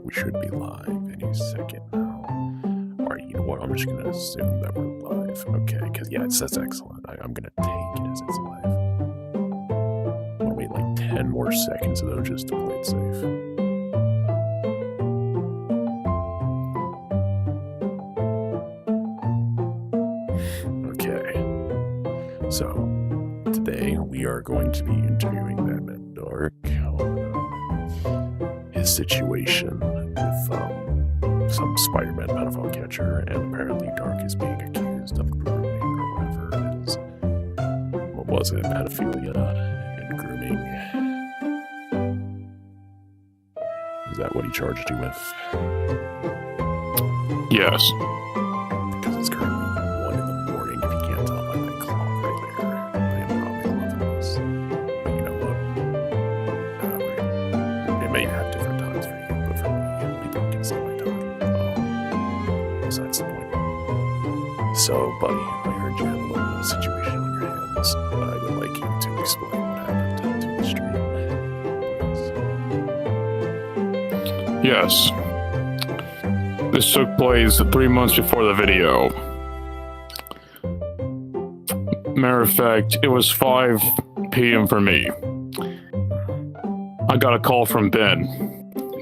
We should be live any second now. Alright, you know what? I'm just gonna assume that we're live. Okay, because yeah, it says excellent. I'm gonna take it as it's live. I'm gonna wait like 10 more seconds though, just to play it safe. Okay, so today we are going to be interviewing Batman Dark on his situation with some Spider-Man pedophile catcher, and apparently Dark is being accused of grooming or whatever it is. What was it? Pedophilia and grooming. Is that what he charged you with? Yes. Because it's currently 1 in the morning, if you can't tell by that clock right there. I am probably loving this. But you know what? It may have different times for you, but for me, people can see my time. Besides the point. So, buddy, I heard you have a little situation on your hands. I would like you to explain what happened to the stream. Please. Yes. This took place 3 months before the video. Matter of fact, it was 5 p.m. for me. I got a call from Ben.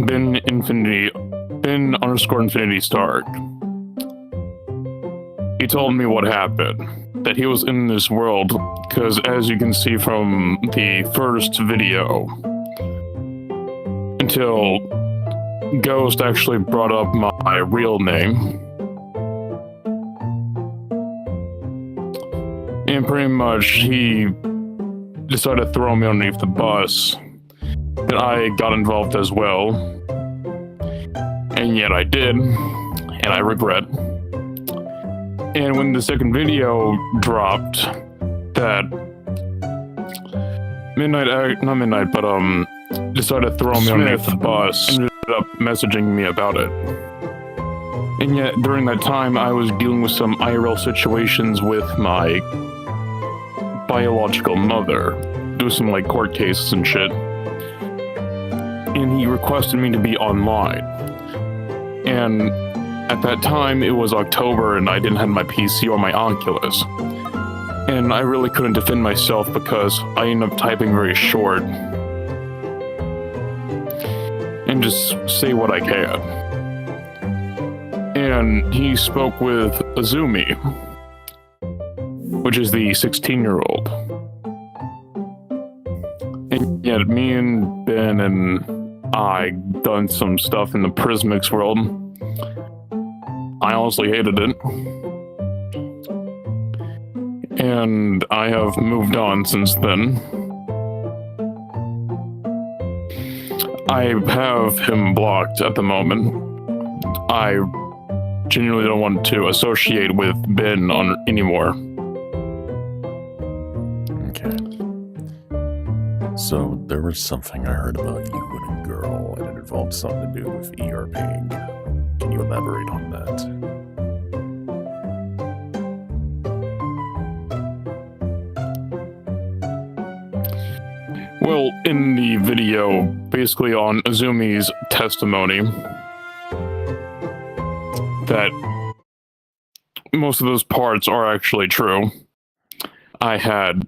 Ben_Infinity Stark. He told me what happened. That he was in this world, because as you can see from the first video, until Ghost actually brought up my real name. And pretty much he decided to throw me underneath the bus. And I got involved as well. And yet I did. And I regret. And when the second video dropped, that decided to throw me underneath the bus. Ended up messaging me about it. And yet, during that time, I was dealing with some IRL situations with my biological mother. Do some, like, court cases and shit. And he requested me to be online. And at that time, it was October, and I didn't have my PC or my Oculus. And I really couldn't defend myself because I ended up typing very short. And just say what I can. And he spoke with Azumi, which is the 16-year-old. And yet me and Ben and I done some stuff in the Prismix world. I honestly hated it. And I have moved on since then. I have him blocked at the moment. I genuinely don't want to associate with Ben anymore. Okay. So, there was something I heard about you and a girl, and it involved something to do with ERPing. Can you elaborate on that? Well, in the video, basically on Azumi's testimony, that most of those parts are actually true. I had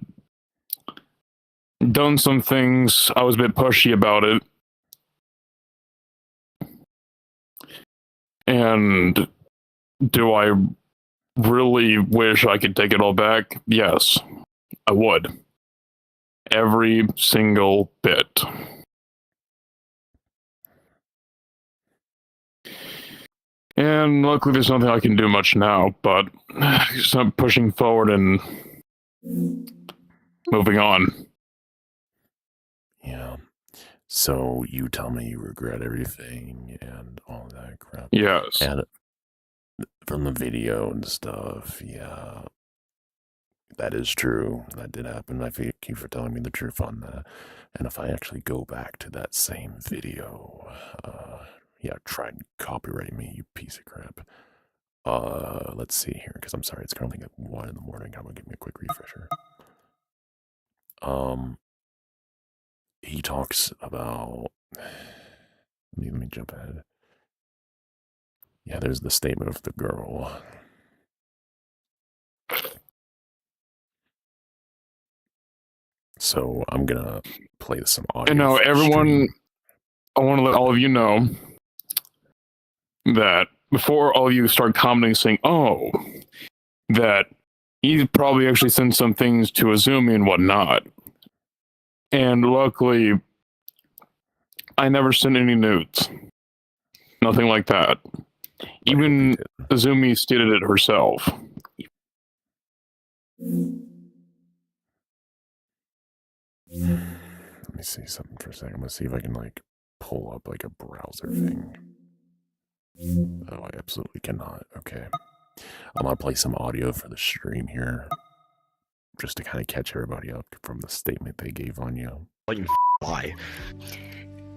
done some things, I was a bit pushy about it. And do I really wish I could take it all back? Yes, I would. Every single bit. And luckily there's nothing I can do much now, but just I'm pushing forward and moving on. Yeah. So you tell me you regret everything and all that crap. Yes. And from the video and stuff, yeah. That is true. That did happen. I thank you for telling me the truth on that. And if I actually go back to that same video, yeah, try and copyright me, you piece of crap. Let's see here, because I'm sorry, it's currently at 1 in the morning. I'm gonna give me a quick refresher. He talks about. Let me jump ahead. Yeah, there's the statement of the girl. So I'm gonna play some audio. And now, for the everyone, stream. I want to let all of you know that before all of you start commenting saying, oh, that he probably actually sent some things to Azumi and whatnot. And luckily, I never sent any nudes. Nothing like that. Even Azumi stated it herself. Let me see something for a second. I'm gonna see if I can like pull up like a browser thing. Oh, I absolutely cannot. Okay. I'm gonna play some audio for the stream here. Just to kind of catch everybody up from the statement they gave on you. Why?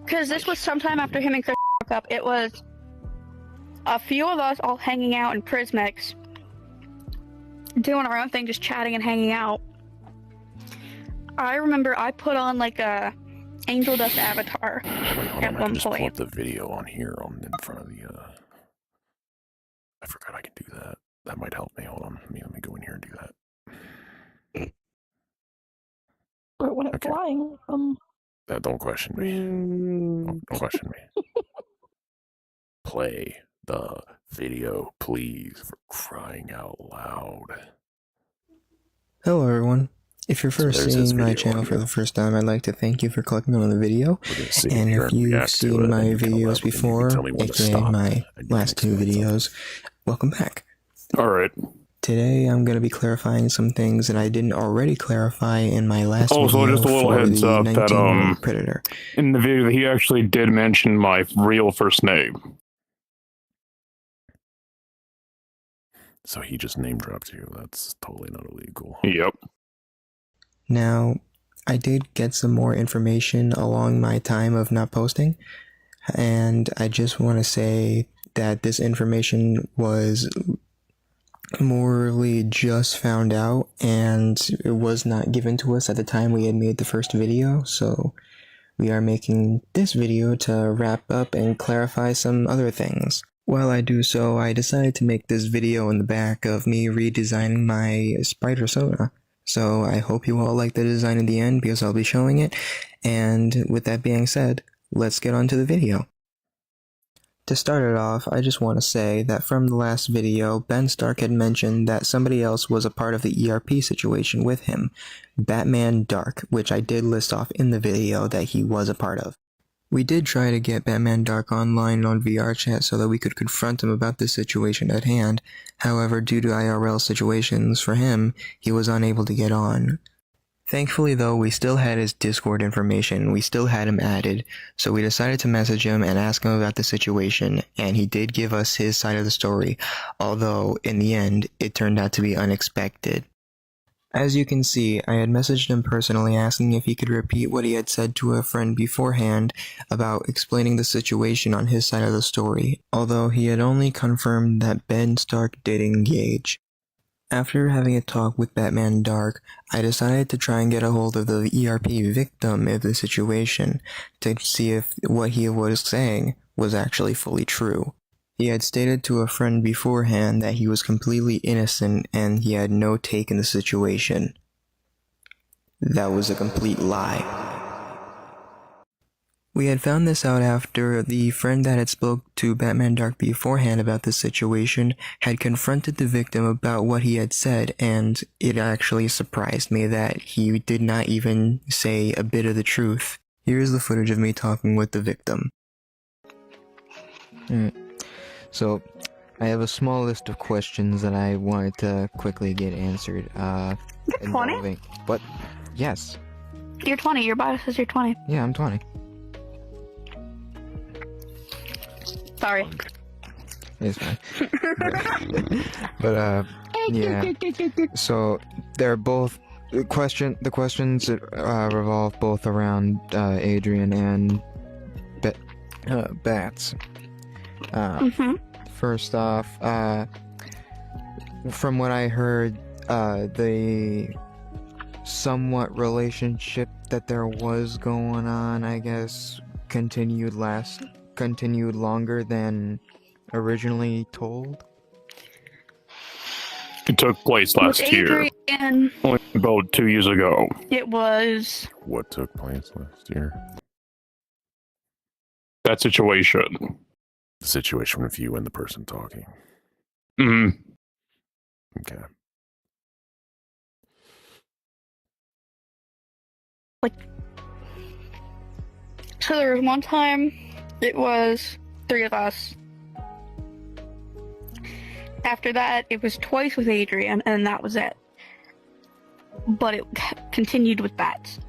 Because this was sometime after him and Chris broke up. It was a few of us all hanging out in Prismix, doing our own thing, just chatting and hanging out. I remember I put on like a Angel Dust avatar at I one just pull point. up the video on here in front of the. I forgot I can do that. That might help me. Hold on. Let me go in here and do that. But when it's Okay. flying, Don't question me. Don't question me. Play the video, please, for crying out loud. Hello everyone. If you're first there's this seeing my video channel for audio. the first time, I'd like to thank you for clicking on the video. We're gonna sit And here if and you've react to seen it, my and you can videos elaborate, and you can before, tell me when to aka stop, my and you can last two explain something. videos, welcome back. Alright. Today I'm going to be clarifying some things that I didn't already clarify in my last Also, video just a little for heads the up that, 19-year-old Predator. In the video, he actually did mention my real first name. So he just name dropped you. That's totally not illegal. Yep. Now, I did get some more information along my time of not posting, and I just want to say that this information was morally just found out, and it was not given to us at the time we had made the first video, so we are making this video to wrap up and clarify some other things. While I do so, I decided to make this video in the back of me redesigning my Spider Soda. So I hope you all like the design in the end because I'll be showing it. And with that being said, let's get on to the video. To start it off, I just want to say that from the last video, Ben Stark had mentioned that somebody else was a part of the ERP situation with him, Batman Dark, which I did list off in the video that he was a part of. We did try to get Batman Dark online on VRChat so that we could confront him about the situation at hand. However, due to IRL situations for him, he was unable to get on. Thankfully though, we still had his Discord information, we still had him added, so we decided to message him and ask him about the situation, and he did give us his side of the story, although in the end, it turned out to be unexpected. As you can see, I had messaged him personally asking if he could repeat what he had said to a friend beforehand about explaining the situation on his side of the story, although he had only confirmed that Ben Stark did engage. After having a talk with Batman Dark, I decided to try and get a hold of the ERP victim of the situation to see if what he was saying was actually fully true. He had stated to a friend beforehand that he was completely innocent and he had no take in the situation. That was a complete lie. We had found this out after the friend that had spoke to Batman Dark beforehand about the situation had confronted the victim about what he had said, and it actually surprised me that he did not even say a bit of the truth. Here's the footage of me talking with the victim. So, I have a small list of questions that I wanted to quickly get answered. You're 20? What? Yes. You're 20. Your bio says you're 20. Yeah, I'm 20. Sorry. It's fine. but yeah. So they're both the questions revolve both around Adrian and Bats. First off, from what I heard, the somewhat relationship that there was going on, I guess, continued longer than originally told? It took place last With year, Adrian, only about 2 years ago. it was What took place last year? That situation. The situation with you and the person talking. Hmm. Okay. so there was one time it was 3 of us. After that, it was twice with Adrian, and that was it. But it continued with bats.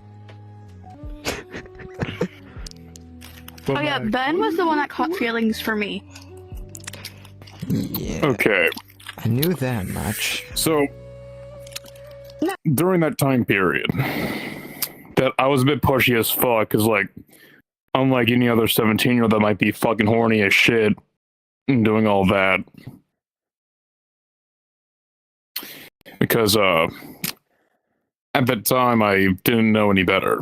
Oh yeah, Ben was the one that caught feelings for me. Yeah, Okay, I knew that much. so during that time period, that I was a bit pushy as fuck, because, like, unlike any other 17-year-old that might be fucking horny as shit and doing all that. Because, at that time, I didn't know any better.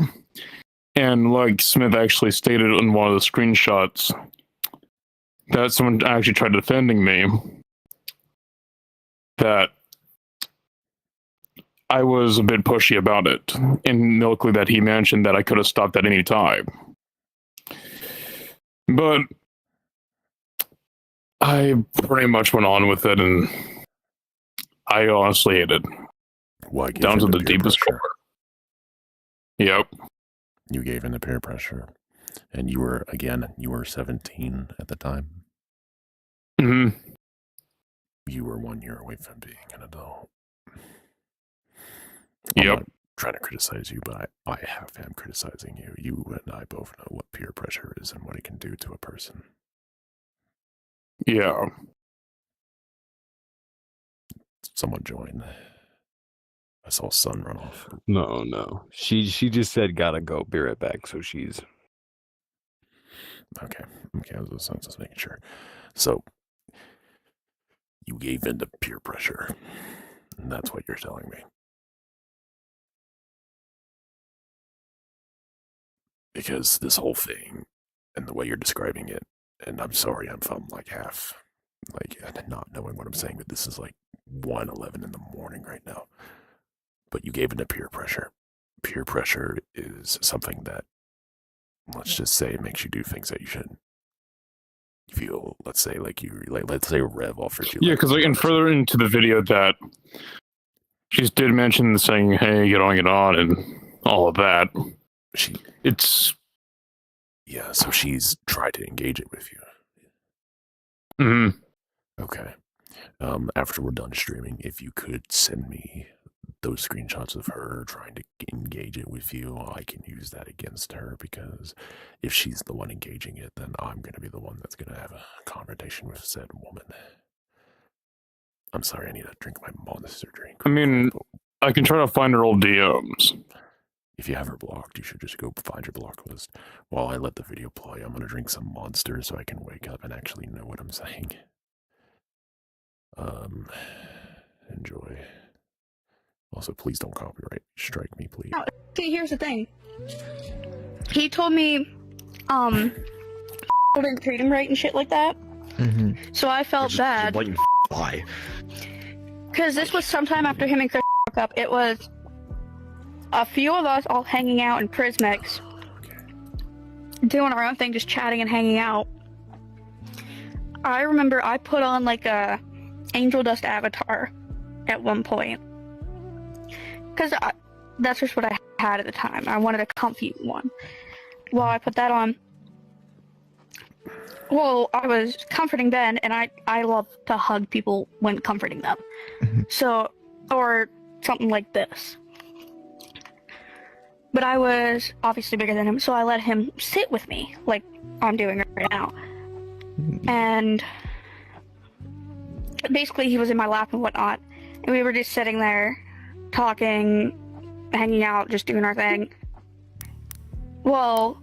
And like Smith actually stated in one of the screenshots, that someone actually tried defending me, that I was a bit pushy about it. And luckily that he mentioned that I could have stopped at any time. But I pretty much went on with it, and I honestly hated it. Why give Down to in the peer deepest pressure? core. Yep. You gave in to peer pressure. And you were 17 at the time. Hmm. You were 1 year away from being an adult. Yep. I'm not trying to criticize you, but I am criticizing you. You and I both know what peer pressure is and what it can do to a person. Yeah. Someone join. I saw sun run off. No. She just said gotta go. Be right back. So she's Okay, I was just making sure. So, you gave in to peer pressure. And that's what you're telling me. Because this whole thing, and the way you're describing it, and I'm sorry I'm like half, like, not knowing what I'm saying, but this is like 1:11 in the morning right now. But you gave in to peer pressure. Peer pressure is something that, let's just say, makes you do things that you shouldn't. You feel, let's say, let's say rev off your Yeah, because like, and further into the video that she did mention saying, hey, get on, and all of that. Yeah, so she's tried to engage it with you. Hmm. Okay. After we're done streaming, if you could send me those screenshots of her trying to engage it with you, I can use that against her, because if she's the one engaging it, then I'm going to be the one that's going to have a confrontation with said woman. I'm sorry, I need to drink my monster drink. I mean, I can try to find her old DMs. If you have her blocked, you should just go find your block list. While I let the video play, I'm going to drink some monster so I can wake up and actually know what I'm saying. Enjoy. Also, please don't copyright strike me, please. No, see, here's the thing. He told me, didn't treat him right and shit like that. Mm-hmm. So I felt bad. Blatant lie. Because this was sometime after him and Chris broke up. It was a few of us all hanging out in Prismix, doing our own thing, just chatting and hanging out. I remember I put on like a Angel Dust avatar at one point. Because that's just what I had at the time. I wanted a comfy one. Well, I put that on. Well, I was comforting Ben, and I love to hug people when comforting them. So, or something like this. But I was obviously bigger than him, so I let him sit with me, like I'm doing right now. And basically he was in my lap and whatnot, and we were just sitting there, talking, hanging out, just doing our thing. Well,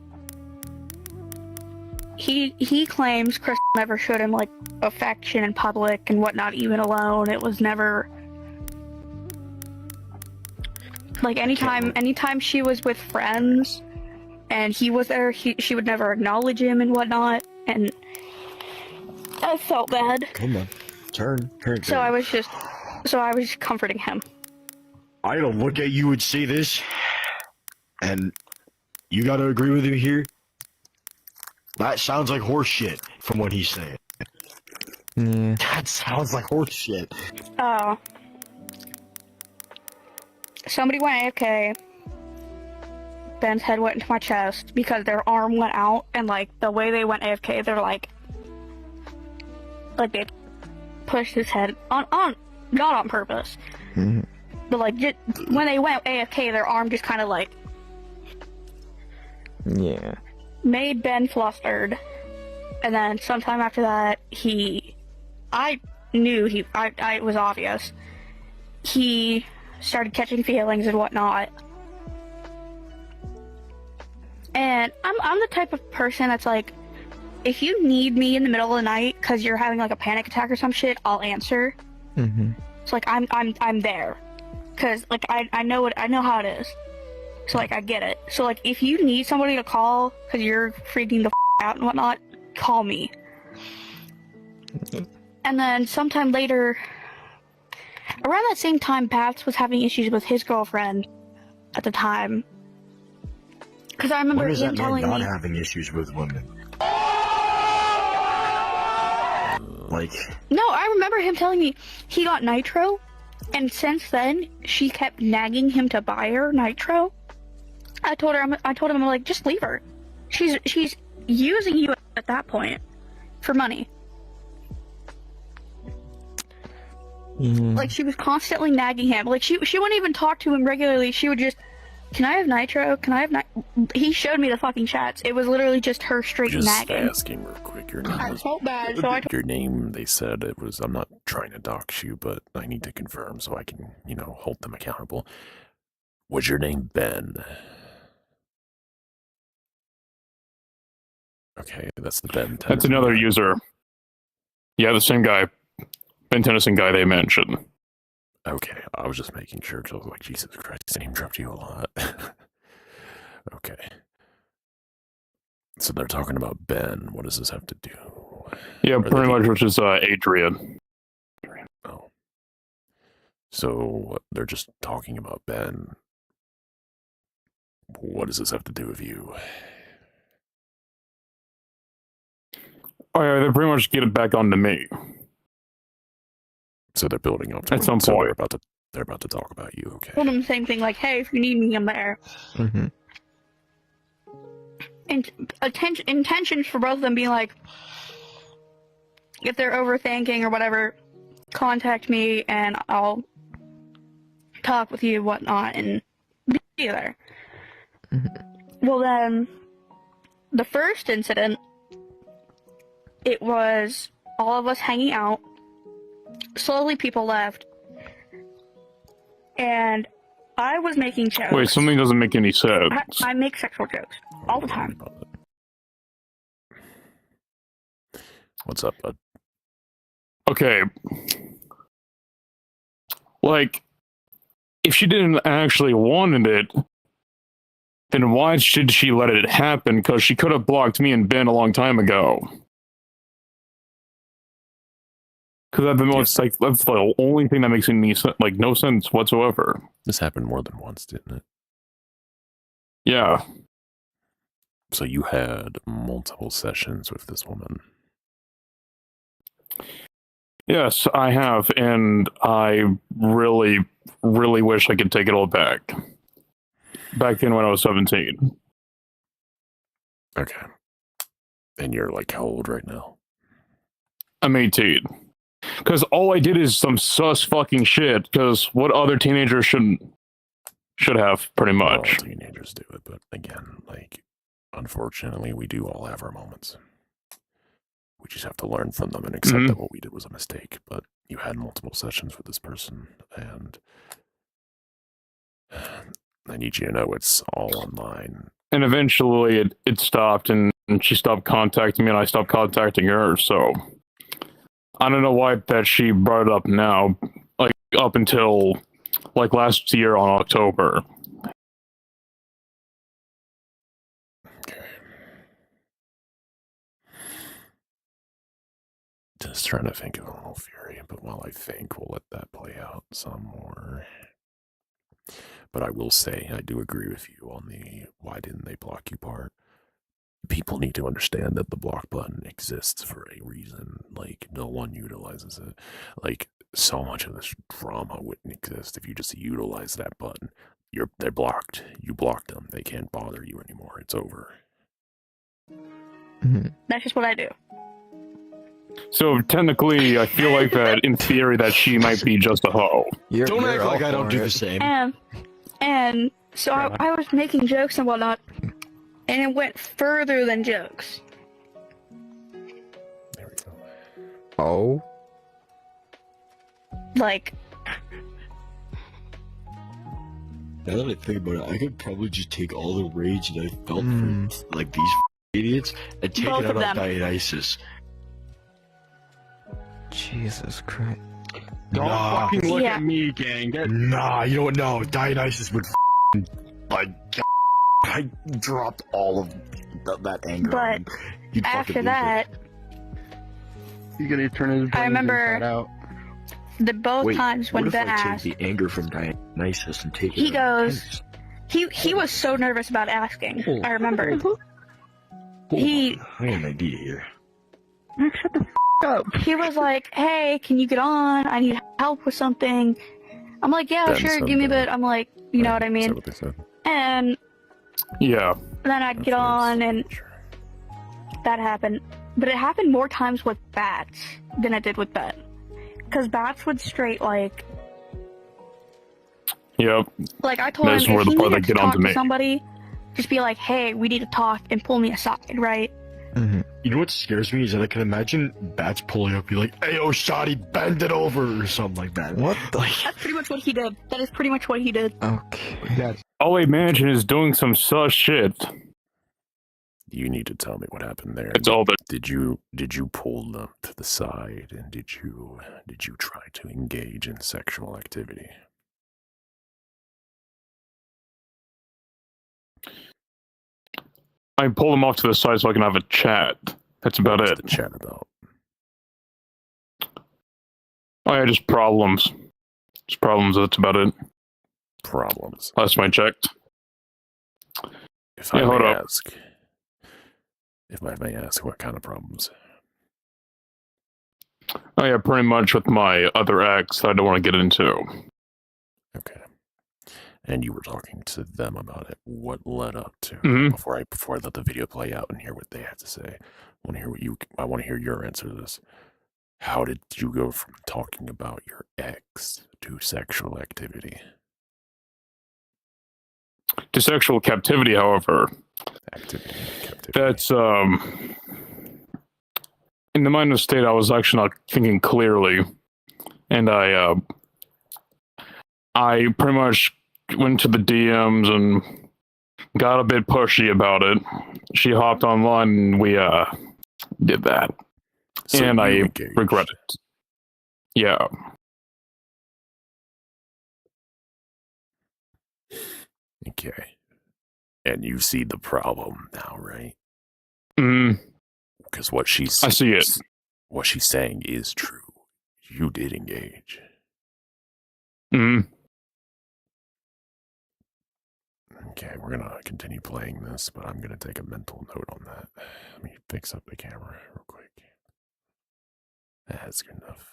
he claims Chris never showed him like affection in public and whatnot, even alone. It was never like anytime she was with friends and he was there, she would never acknowledge him and whatnot. And I felt bad. Come on. Turn. So I was comforting him. I gotta look at you and say this, and you gotta agree with me here. That sounds like horse shit from what he's saying. Yeah. That sounds like horse shit. Oh. Somebody went AFK. Ben's head went into my chest because their arm went out, and like the way they went AFK, they're like they pushed his head on not on purpose, but like just, when they went AFK, their arm just kind of like made Ben flustered, and then sometime after that, I knew it was obvious. He started catching feelings and whatnot. And I'm the type of person that's like, if you need me in the middle of the night because you're having like a panic attack or some shit, I'll answer. It's like I'm there, cause like I know how it is. So like I get it. So like if you need somebody to call because you're freaking the out and whatnot, call me. And then sometime later, around that same time, Babs was having issues with his girlfriend at the time. Because I remember When is him that man telling not me. having issues with women? Like, No, I remember him telling me he got Nitro, and since then she kept nagging him to buy her Nitro. I told him, I'm like, just leave her. She's using you at that point for money. Like she was constantly nagging him. Like she wouldn't even talk to him regularly. She would just, can I have Nitro? Can I have He showed me the fucking chats. It was literally just her straight Just nagging. asking real quick. Your name I was felt bad, so I told your name. They said it was. I'm not trying to dox you, but I need to confirm so I can, hold them accountable. Was your name Ben? Okay, that's the Ben. That's Tennyson another guy. user. Yeah, the same guy. Ben Tennyson guy they mentioned. Okay, I was just making sure because I was like, Jesus Christ, I name dropped you a lot. Okay. So they're talking about Ben. What does this have to do? Yeah, Or pretty the- much, which is Adrian. Oh. So they're just talking about Ben. What does this have to do with you? Oh yeah, they pretty much get it back onto me. So they're building up to At it. some So point. they're about to talk about you. Okay. him the same thing, like, hey, if you need me, I'm there. And intentions for both of them being like, if they're overthinking or whatever, contact me and I'll talk with you, whatnot, and be there. Well, then, the first incident, it was all of us hanging out. Slowly, people left, and I was making jokes. Wait, something doesn't make any sense. I make sexual jokes all the time. What's up, bud? Okay. Like, if she didn't actually wanted it, then why should she let it happen? Because she could have blocked me and Ben a long time ago. Because that's the only thing that makes any no sense whatsoever. This happened more than once, didn't it? Yeah. So you had multiple sessions with this woman. Yes, I have, and I really, really wish I could take it all back. Back then when I was 17. Okay. And you're like how old right now? I'm 18. Because all I did is some sus fucking shit, because what other teenager should have, pretty much. All teenagers do it, but again, unfortunately, we do all have our moments. We just have to learn from them and accept that what we did was a mistake. But you had multiple sessions with this person, and I need you to know it's all online. And eventually it stopped, and she stopped contacting me, and I stopped contacting her, so I don't know why that she brought it up now, up until, last year on October. Okay. Just trying to think of a little fury, but while I think, we'll let that play out some more. But I will say, I do agree with you on the why didn't they block you part. People need to understand that the block button exists for a reason. Like, no one utilizes it. Like, so much of this drama wouldn't exist if you just utilize that button. They're blocked. You blocked them. They can't bother you anymore. It's over. That's just what I do. So technically, I feel like that in theory that she might be just a hoe. Don't act like I don't do the same. And so I was making jokes and whatnot, and it went further than jokes. There we go. Oh. Like, Now that I think about it, I could probably just take all the rage that I felt for like these idiots and take Both it of out on them. Dionysus. Jesus Christ. Don't Nah. fucking look Yeah. at me, gang. Nah, you know what? No, Dionysus would like. I dropped all of that anger. But on him. He'd fucking after lose it. that, He's gonna turn his I remember out. the both Wait, times what when if Ben I take asked, the anger from Dionysus and take it? he on goes, Dionysus? he was so nervous about asking. I remember. Hold He on, I got an idea here. he was like, "Hey, can you get on? I need help with something." I'm like, "Yeah, Ben sure, said give me a that. bit." I'm like, you know what I Is mean? that what they said? Yeah. And then I'd That's get what I was on, and sure. that happened. But it happened more times with Bats than it did with Ben. Because Bats would straight, like Yep. I told That's him, where if the he part needed that to get on talk to to me. somebody, just be like, "Hey, we need to talk," and pull me aside, right? You know what scares me is that I can imagine Bats pulling up, be like, "Hey, oh, shoddy, bend it over," or something like that. What the? That's pretty much what he did. That is pretty much what he did. Okay. All I imagine is doing some sus shit. You need to tell me what happened there. It's all that. Did you pull them to the side and did you try to engage in sexual activity? I pull them off to the side so I can have a chat. That's about What's it. the chat about? Oh yeah, just problems. Just problems. That's about it. Problems. Last time I checked. If Yeah, I hold may up. ask. If I may ask, what kind of problems? Oh yeah, pretty much with my other ex that I don't want to get into. Okay. And you were talking to them about it. What led up to Mhm. before I let the video play out and hear what they had to say? I want to hear your answer to this. How did you go from talking about your ex to sexual activity? To sexual captivity, however, Captivity. that's in the minor state I was actually not thinking clearly. And I pretty much went to the DMs and got a bit pushy about it. She hopped online and we did that. So and you I engaged. regret it. Yeah. Okay. And you see the problem now, right? Mm, Because what she's I see it. What she's saying is true. You did engage. Mm. Okay, we're gonna continue playing this, but I'm gonna take a mental note on that. Let me fix up the camera real quick. That's good enough.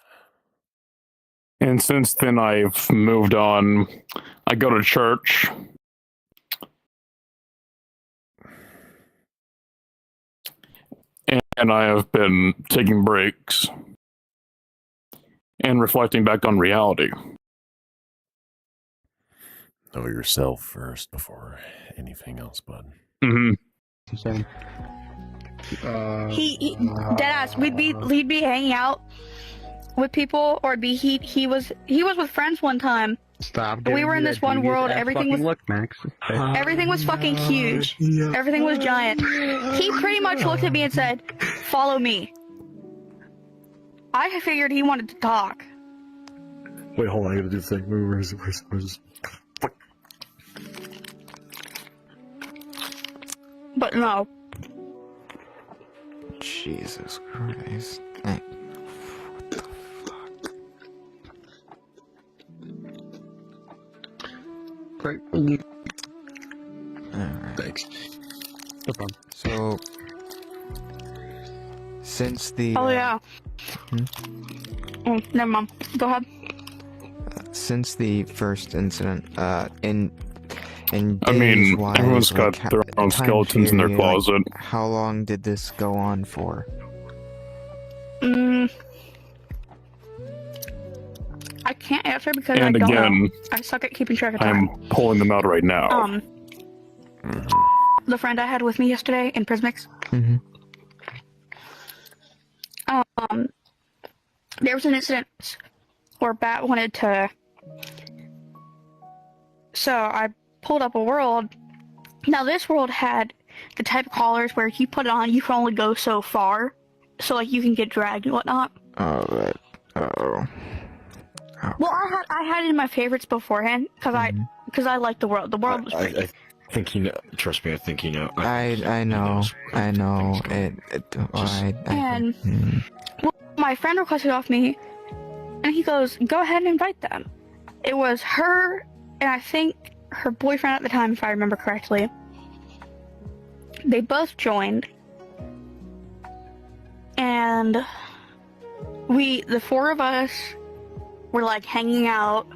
And since then, I've moved on. I go to church. And I have been taking breaks and reflecting back on reality. Know yourself first before anything else, bud. Hmm. He deadass. He'd be hanging out with people, or he was with friends one time. Stop. We were in this one world. Everything was Max. everything was fucking huge. Everything was giant. He pretty much looked at me and said, "Follow me." I figured he wanted to talk. Wait, hold on, I gotta do the thing. Where's fuck. But no. Jesus Christ. Hey, Alright. Thanks. No problem. So, since the Oh yeah. Oh, never mind. Go ahead. since the first incident, in I mean, days-wise, everyone's got like, their own time skeletons in their period, like, closet. how long did this go on for? I can't answer because I And don't know. again, I suck at keeping track of time. I'm pulling them out right now. The friend I had with me yesterday in Prismix, Mm-hmm. there was an incident where Bat wanted to. So I pulled up a world. Now this world had the type of collars where if you put it on, you can only go so far. So like you can get dragged and whatnot. Oh, right. Oh. Well, I had it in my favorites beforehand because I like the world. The world was pretty. I think you know. Trust me, I think you know. I know. And well, my friend requested off me, and he goes, "Go ahead and invite them." It was her, and I think her boyfriend at the time, if I remember correctly. They both joined, and the four of us were like hanging out.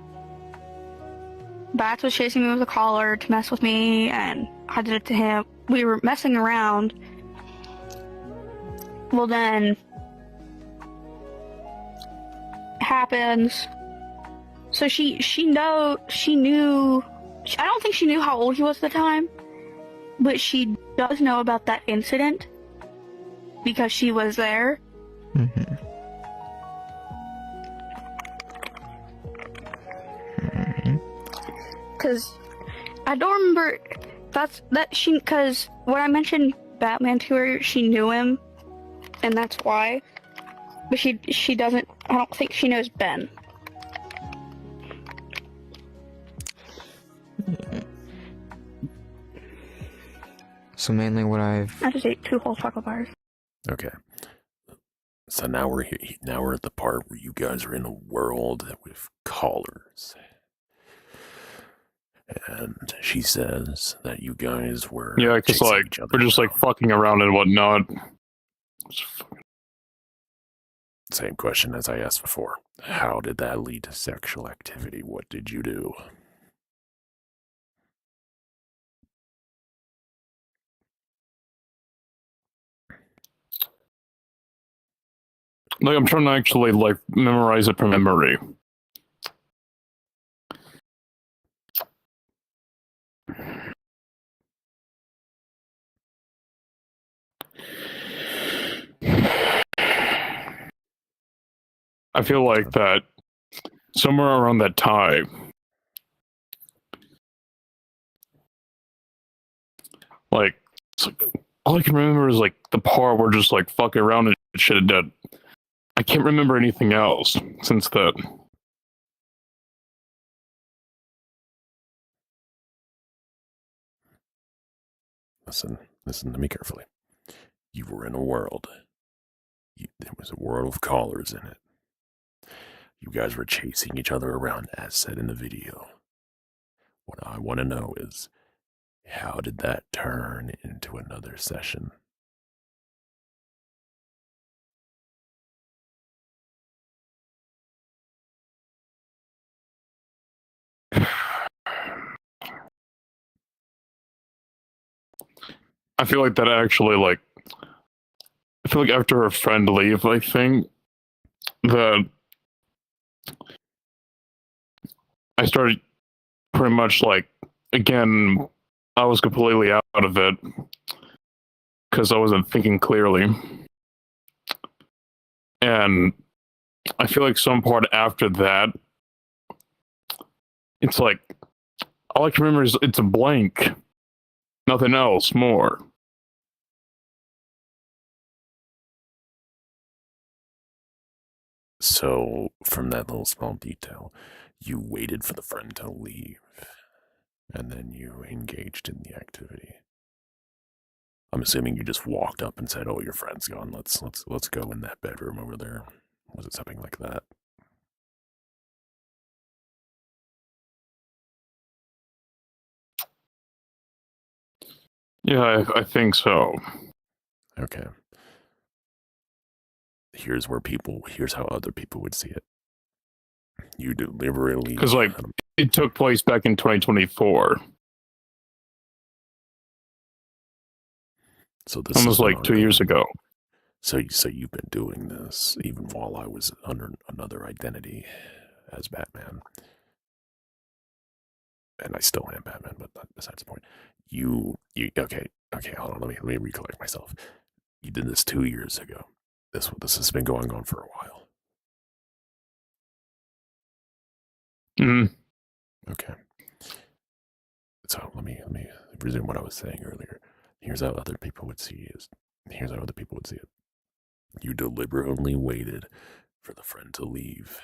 Bats was chasing me with a collar to mess with me, and I did it to him. We were messing around. Well, then happens. So she knew. I don't think she knew how old he was at the time, but she does know about that incident because she was there. Mm-hmm. Because I don't remember because when I mentioned Batman to her, she knew him, and that's why. But she doesn't. I don't think she knows Ben. So mainly what I just ate 2 whole chocolate bars. Okay. So now we're here. Now we're at the part where you guys are in a world with collars. And she says that you guys were Yeah, because chasing like each other we're just like around. fucking around and whatnot. Same question as I asked before. How did that lead to sexual activity? What did you do? Like I'm trying to actually like memorize it from memory. I feel like that somewhere around that time, like, it's like all I can remember is like the part where just like fucking around and shit. That I can't remember anything else since then. Listen to me carefully. You were in a world. There was a world of collars in it. You guys were chasing each other around, as said in the video. What I want to know is, how did that turn into another session? I feel like that actually like. I feel like after her friend leave, I think that I started pretty much like again. I was completely out of it because I wasn't thinking clearly, and I feel like some part after that, it's like all I can remember is it's a blank, nothing else more. So, from that little small detail, you waited for the friend to leave, and then you engaged in the activity. I'm assuming you just walked up and said, "Oh, your friend's gone. Let's go in that bedroom over there." Was it something like that? Yeah, I think so. Okay. Here's how other people would see it. You deliberately. Because, like, it took place back in 2024. So this Almost has been like 2 years ongoing. ago. So you've been doing this even while I was under another identity as Batman, and I still am Batman, but besides the point. You okay? Hold on, let me recollect myself. You did this 2 years ago. This has been going on for a while. Mm. Okay. So let me resume what I was saying earlier. Here's how other people would see it. Here's how other people would see it. You deliberately waited for the friend to leave.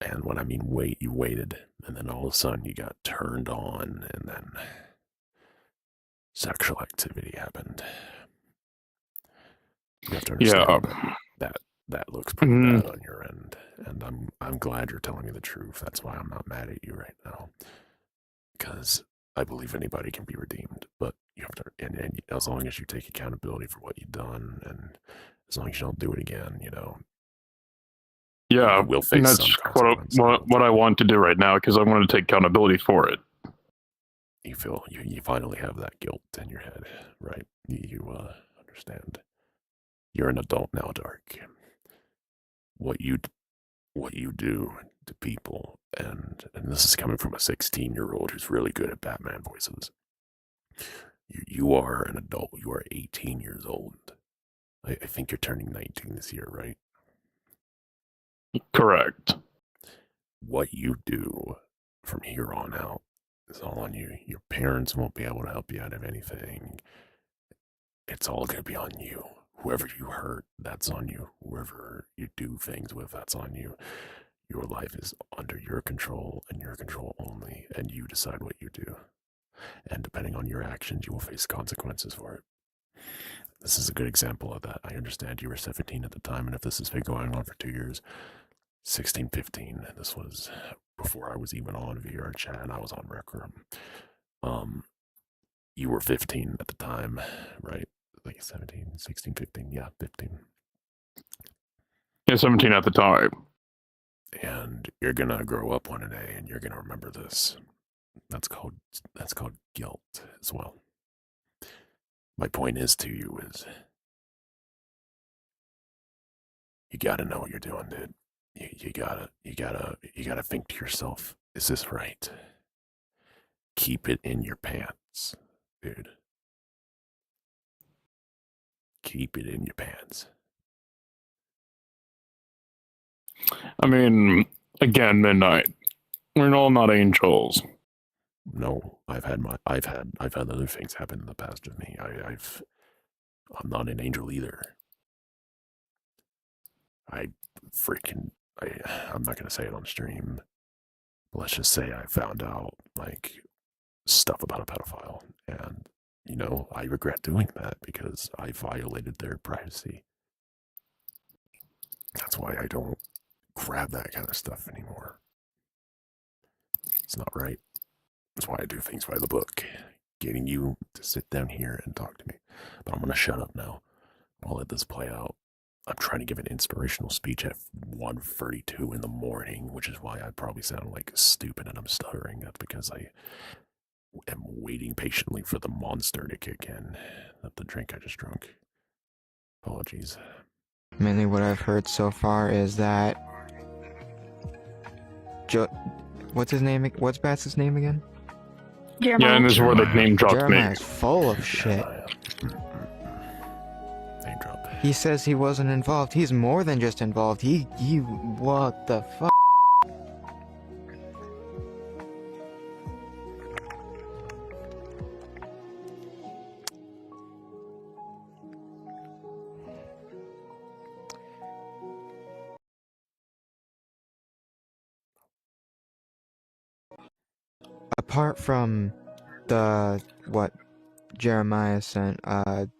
And when I mean wait, you waited, and then all of a sudden you got turned on, and then sexual activity happened. You have to understand that looks pretty bad on your end, and I'm glad you're telling me the truth. That's why I'm not mad at you right now, because I believe anybody can be redeemed, but you have to, and as long as you take accountability for what you've done, and as long as you don't do it again, Yeah, you will and face that's some consequences. what I want to do right now, because I want to take accountability for it. You feel you finally have that guilt in your head, right? You understand. You're an adult now, Dark. What you do to people, and this is coming from a 16-year-old who's really good at Batman voices. You are an adult. You are 18 years old. I think you're turning 19 this year, right? Correct. What you do from here on out is all on you. Your parents won't be able to help you out of anything. It's all going to be on you. Whoever you hurt, that's on you. Whoever you do things with, that's on you. Your life is under your control and your control only, and you decide what you do. And depending on your actions, you will face consequences for it. This is a good example of that. I understand you were 17 at the time, and if this has been going on for 2 years, 16, 15, this was before I was even on VR chat, and I was on Rec Room. You were 15 at the time, right? Like 17, 16, 15, yeah, 15. Yeah, 17 at the time. And you're gonna grow up one day and you're gonna remember this. That's called guilt as well. My point is to you is you gotta know what you're doing, dude. You gotta think to yourself, is this right? Keep it in your pants, dude. Keep it in your pants. I mean, again, Midnight. We're all not angels. No, I've had other things happen in the past with me. I'm not an angel either. I'm not gonna say it on stream. Let's just say I found out like stuff about a pedophile, and I regret doing that because I violated their privacy. That's why I don't grab that kind of stuff anymore. It's not right. That's why I do things by the book, getting you to sit down here and talk to me. But I'm gonna shut up now. I'll let this play out. I'm trying to give an inspirational speech at 1:32 in the morning, which is why I probably sound like stupid and I'm stuttering. That's because I am waiting patiently for the monster to kick in, not the drink I just drunk. Apologies. Mainly what I've heard so far is that what's his name? What's Bats' name again? Jeremiah. Yeah, and this is where the name dropped me. Jeremiah's full of shit. Name drop. He says he wasn't involved. He's more than just involved. What the fuck? Apart from what Jeremiah sent,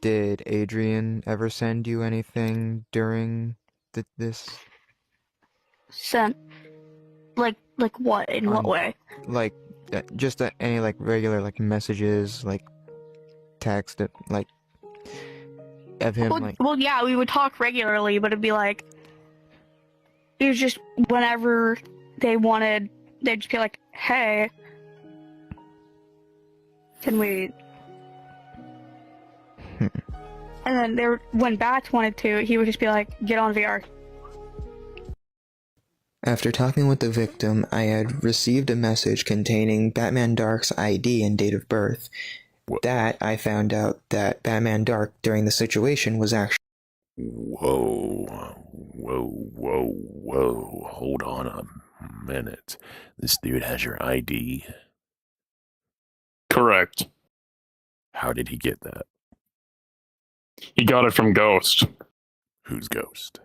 did Adrian ever send you anything during this? Sent. Like what? In what way? Like, just any, like, regular, like, messages, like... text it, like of him Well, like well, yeah, we would talk regularly, but it'd be like, it was just whenever they wanted, they'd just be like, hey, can we? And then when Bats wanted to, he would just be like, get on VR. After talking with the victim, I had received a message containing Batman Dark's ID and date of birth. That I found out that Batman Dark during the situation was actually. Whoa. Hold on a minute. This dude has your ID. Correct. How did he get that? He got it from Ghost. Who's Ghost?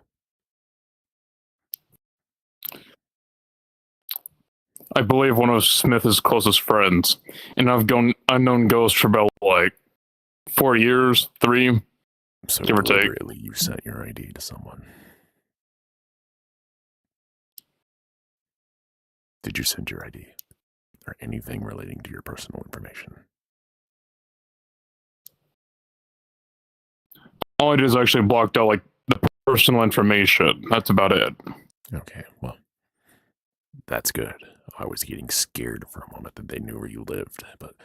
I believe one of Smith's closest friends. And I've known Ghost for about, like, 4 years, 3. So Give or take. deliberately you sent your ID to someone. Did you send your ID? Or anything relating to your personal information? All I did is actually blocked out, like, the personal information. That's about it. Okay, well, that's good. I was getting scared for a moment that they knew where you lived, but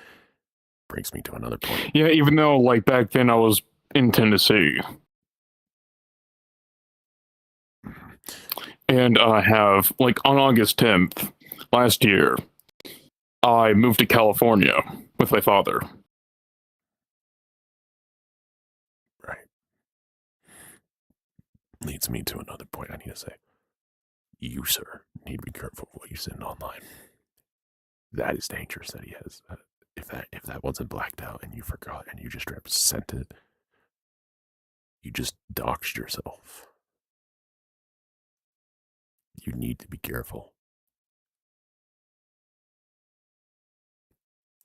brings me to another point. Yeah, even though, like, back then I was in Tennessee. And I have, like, on August 10th last year, I moved to California with my father. Right. Leads me to another point I need to say. You, sir, need to be careful of what you send online. That is dangerous that he has. If that wasn't blacked out and you forgot and you just sent it, you just doxed yourself. You need to be careful.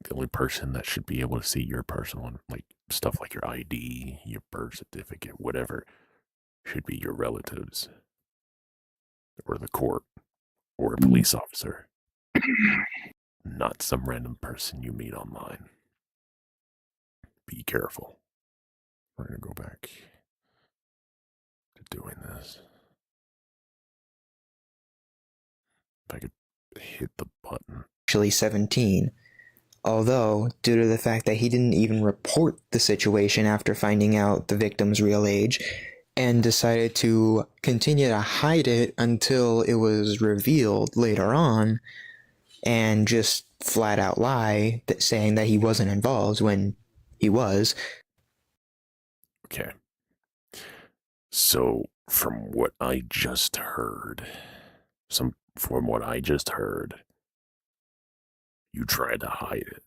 The only person that should be able to see your personal, like, stuff like your ID, your birth certificate, whatever, should be your relatives, or the court, or a police officer, not some random person you meet online. Be careful. We're going to go back to doing this. If I could hit the button. Actually 17. Although, due to the fact that he didn't even report the situation after finding out the victim's real age, and decided to continue to hide it until it was revealed later on, and just flat out lie saying that he wasn't involved when he was. Okay. So, from what I just heard, you tried to hide it.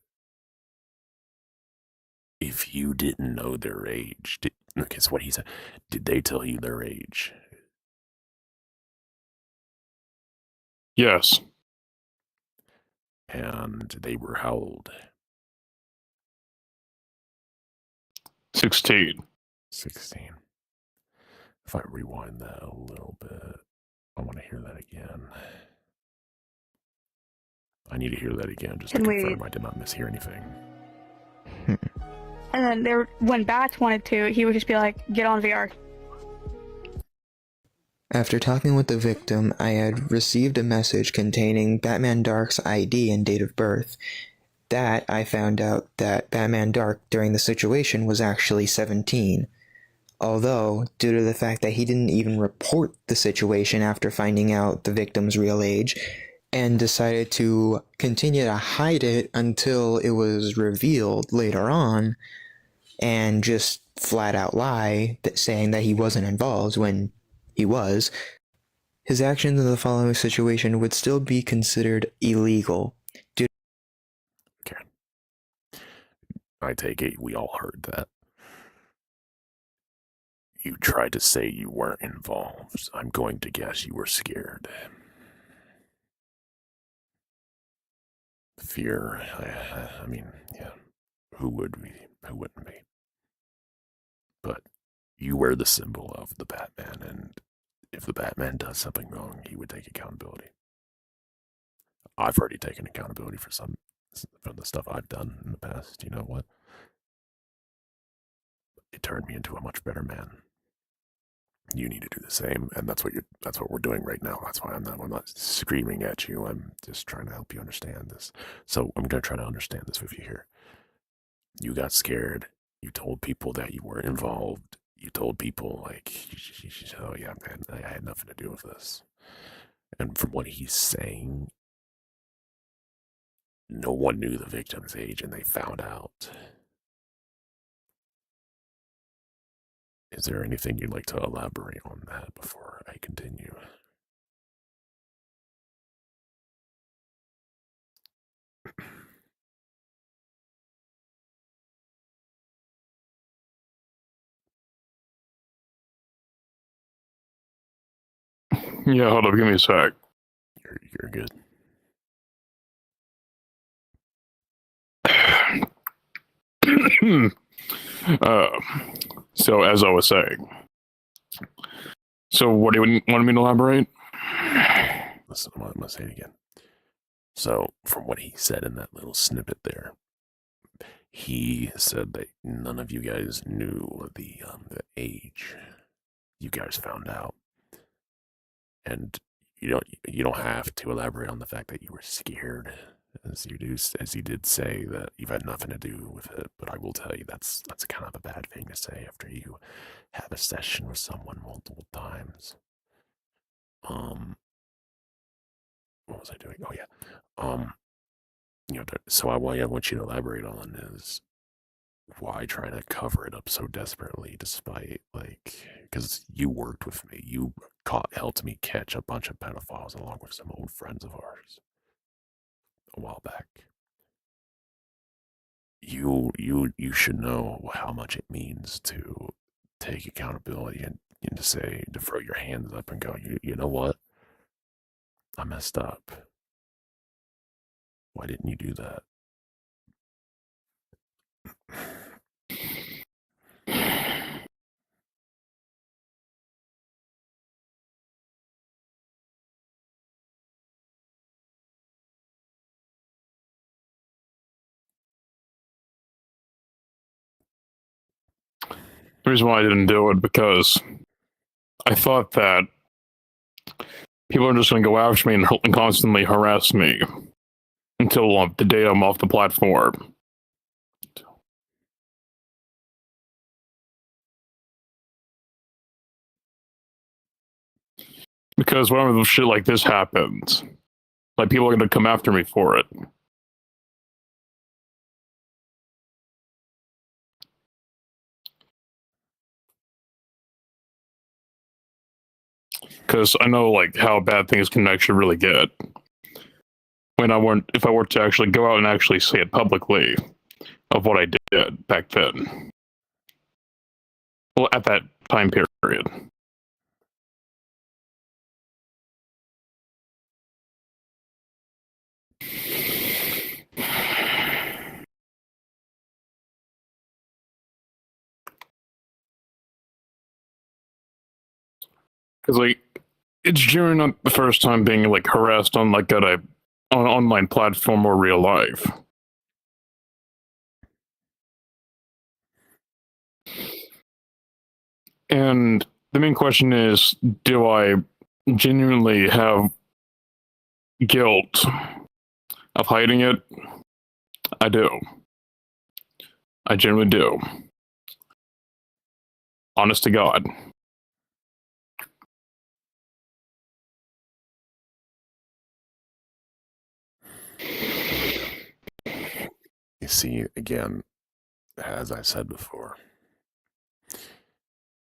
If you didn't know their age, okay, so what he said, did they tell you their age? Yes. And they were how old? 16. 16. If I rewind that a little bit, I want to hear that again. I need to hear that again just to confirm I did not mishear anything. And then when Bats wanted to, he would just be like, get on VR. After talking with the victim, I had received a message containing Batman Dark's ID and date of birth. That I found out that Batman Dark during the situation was actually 17. Although, due to the fact that he didn't even report the situation after finding out the victim's real age, and decided to continue to hide it until it was revealed later on, and just flat out lie saying that he wasn't involved when he was, his actions in the following situation would still be considered illegal. Okay. I take it we all heard that. You tried to say you weren't involved. I'm going to guess you were scared. Fear, I mean, yeah, who would be? Who wouldn't be? But you were the symbol of the Batman, and if the Batman does something wrong, he would take accountability. I've already taken accountability for the stuff I've done in the past. You know what? it turned me into a much better man. You need to do the same, and that's what we're doing right now. That's why I'm not screaming at you. I'm just trying to help you understand this. So I'm gonna try to understand this with you here. You got scared. You told people that you were involved. You told people like, oh yeah, man, I had nothing to do with this. And from what he's saying, no one knew the victim's age, and they found out. Is there anything you'd like to elaborate on that before I continue? Yeah, hold up, give me a sec. You're good. So as I was saying, so what do you want me to elaborate? Listen, I'm gonna say it again. So, from what he said in that little snippet there, he said that none of you guys knew the age. You guys found out, and you don't have to elaborate on the fact that you were scared, as you did say that you've had nothing to do with it. But I will tell you that's kind of a bad thing to say after you have a session with someone multiple times. What was I doing? Oh yeah. So what I want you to elaborate on is why try to cover it up so desperately, despite because you worked with me, you helped me catch a bunch of pedophiles along with some old friends of ours a while back. You should know how much it means to take accountability and to throw your hands up and go, you know what? I messed up. Why didn't you do that? The reason why I didn't do it because I thought that people are just going to go after me and constantly harass me until the day I'm off the platform. Because whenever shit like this happens, like people are going to come after me for it. Because I know like how bad things can actually really get. If I were to actually go out and actually say it publicly of what I did back then. Well, at that time period. Because like it's generally not the first time being like harassed on like on an online platform or real life. And the main question is, do I genuinely have guilt of hiding it? I do. I genuinely do. Honest to God. You see, again, as I said before,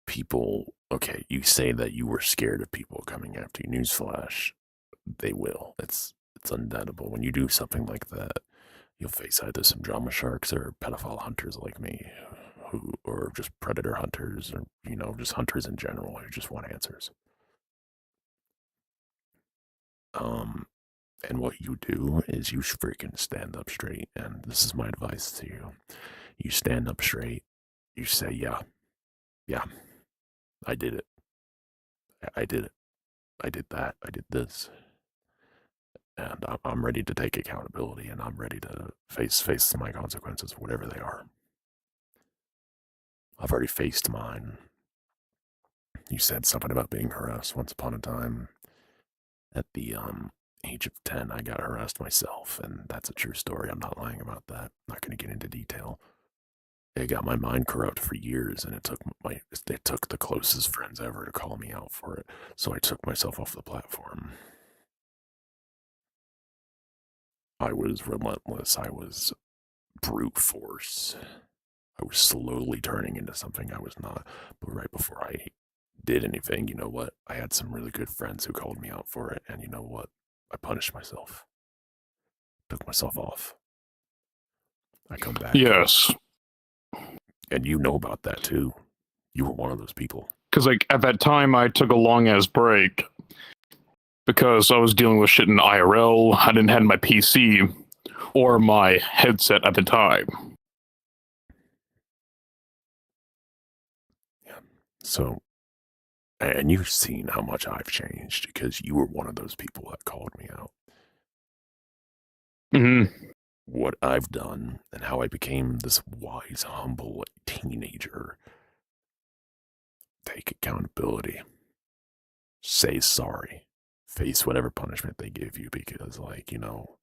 people, okay, you say that you were scared of people coming after you. Newsflash, they will. It's undoubtable. When you do something like that, you'll face either some drama sharks or pedophile hunters like me, or just predator hunters, or just hunters in general who just want answers. And what you do is you freaking stand up straight, and this is my advice to you. You stand up straight. You say, yeah, I did it. I did it. I did that. I did this. And I'm ready to take accountability, and I'm ready to face my consequences, whatever they are. I've already faced mine. You said something about being harassed once upon a time. At the age of 10, I got harassed myself, and that's a true story. I'm not lying about that. Not going to get into detail. It got my mind corrupt for years, and it took the closest friends ever to call me out for it. So I took myself off the platform. I was relentless. I was brute force. I was slowly turning into something I was not. But right before I did anything, you know what? I had some really good friends who called me out for it, and you know what? I punished myself. Took myself off. I come back. Yes. And you know about that too. You were one of those people. Because, like, at that time, I took a long-ass break because I was dealing with shit in IRL. I didn't have my PC or my headset at the time. Yeah. So, and you've seen how much I've changed because you were one of those people that called me out. Mm-hmm. What I've done and how I became this wise, humble teenager. Take accountability. Say sorry. Face whatever punishment they give you because, like, you know,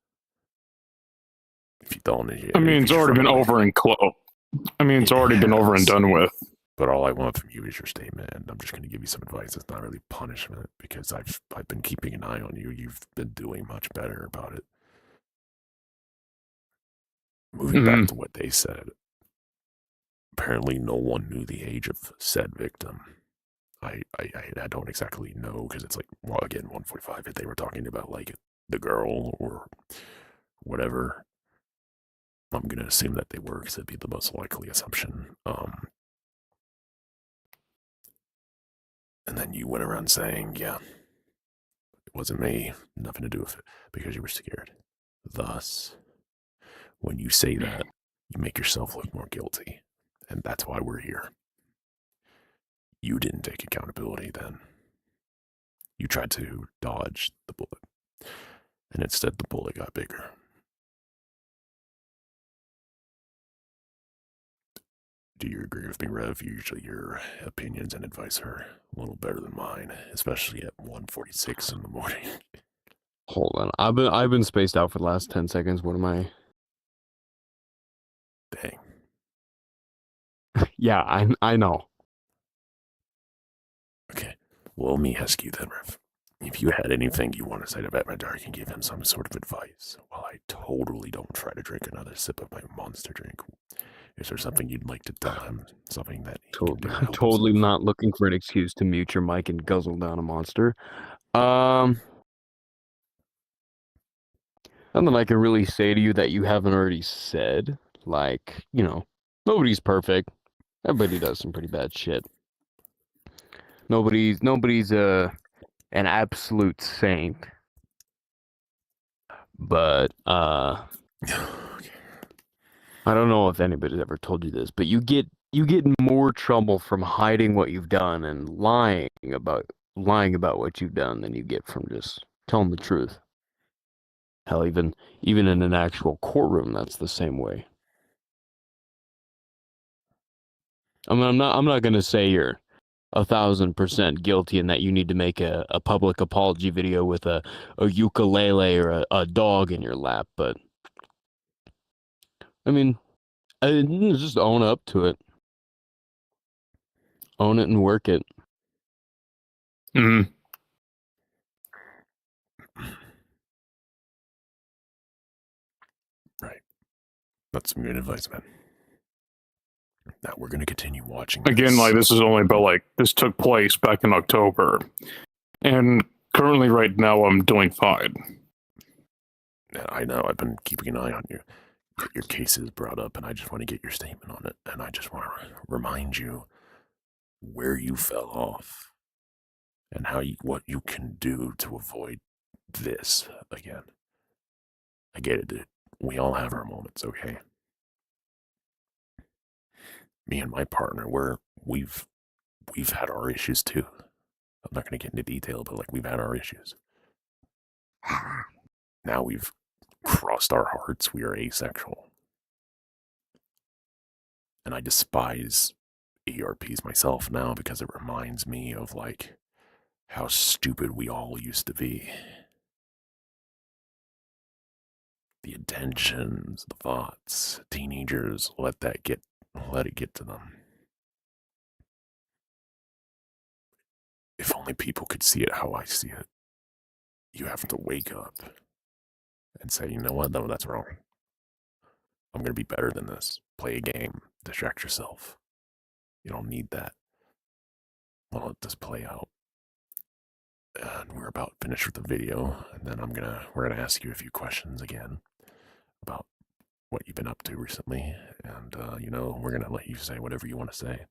if you don't... I mean, it's already been over and it's already been over and done with. But all I want from you is your statement, and I'm just going to give you some advice. It's not really punishment because I've been keeping an eye on you. You've been doing much better about it. Moving back to what they said, apparently no one knew the age of said victim. I don't exactly know because it's like, well, again, 145. If they were talking about like the girl or whatever, I'm gonna assume that they were because it'd be the most likely assumption. And then you went around saying, yeah, it wasn't me, nothing to do with it, because you were scared. Thus, when you say that, you make yourself look more guilty. And that's why we're here. You didn't take accountability then. You tried to dodge the bullet. And instead, the bullet got bigger. Do you agree with me, Rev? Usually your opinions and advice are a little better than mine, especially at 1:46 in the morning. Hold on. I've been spaced out for the last 10 seconds. What am I? Dang. Yeah, I know. Okay. Well, let me ask you then, Rev. If you had anything you want to say to Batman Dark and give him some sort of advice, while I totally don't try to drink another sip of my monster drink, is there something you'd like to tell him? Something that he can do to help Totally himself? not looking for an excuse to mute your mic and guzzle down a monster. Nothing I can really say to you that you haven't already said. Like, you know, nobody's perfect. Everybody does some pretty bad shit. Nobody's an absolute saint. But I don't know if anybody's ever told you this, but you get more trouble from hiding what you've done and lying about what you've done than you get from just telling the truth. Hell, even in an actual courtroom, that's the same way. I mean, I'm not gonna say you're 1,000% guilty and that you need to make a public apology video with a ukulele or a dog in your lap, but I mean, just own up to it. Own it and work it. Mm-hmm. Right. That's some good advice, man. Now we're going to continue watching Again, like, this is only about, like, this took place back in October. And currently, right now, I'm doing fine. I know, I've been keeping an eye on you. Your case is brought up, and I just want to get your statement on it. And I just want to remind you where you fell off and what you can do to avoid this again. I get it, dude. We all have our moments, okay? Me and my partner, we've had our issues too. I'm not going to get into detail, but like, we've had our issues. Now we've crossed our hearts. We are asexual. And I despise ERPs myself now because it reminds me of like how stupid we all used to be. The intentions, the thoughts, teenagers let it get to them. If only people could see it how I see it. You have to wake up and say, you know what, no, that's wrong. I'm going to be better than this. Play a game, distract yourself. You don't need that. Well, let this play out. And we're about finished with the video, and then we're gonna ask you a few questions again about what you've been up to recently, and we're gonna let you say whatever you want to say.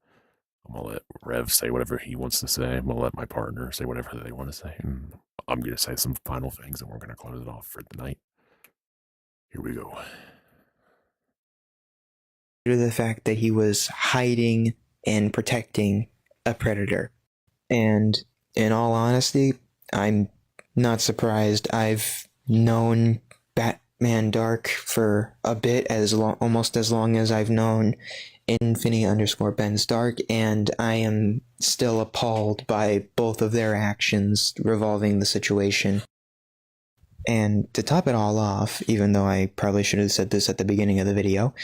I'm gonna let Rev say whatever he wants to say. I'm gonna let my partner say whatever they want to say, and I'm gonna say some final things, and we're gonna close it off for the night. Here we go. Due to the fact that he was hiding and protecting a predator. And in all honesty, I'm not surprised. I've known Batman Dark for a bit, almost as long as I've known Infinity_Ben Stark, and I am still appalled by both of their actions revolving the situation. And to top it all off, even though I probably should have said this at the beginning of the video,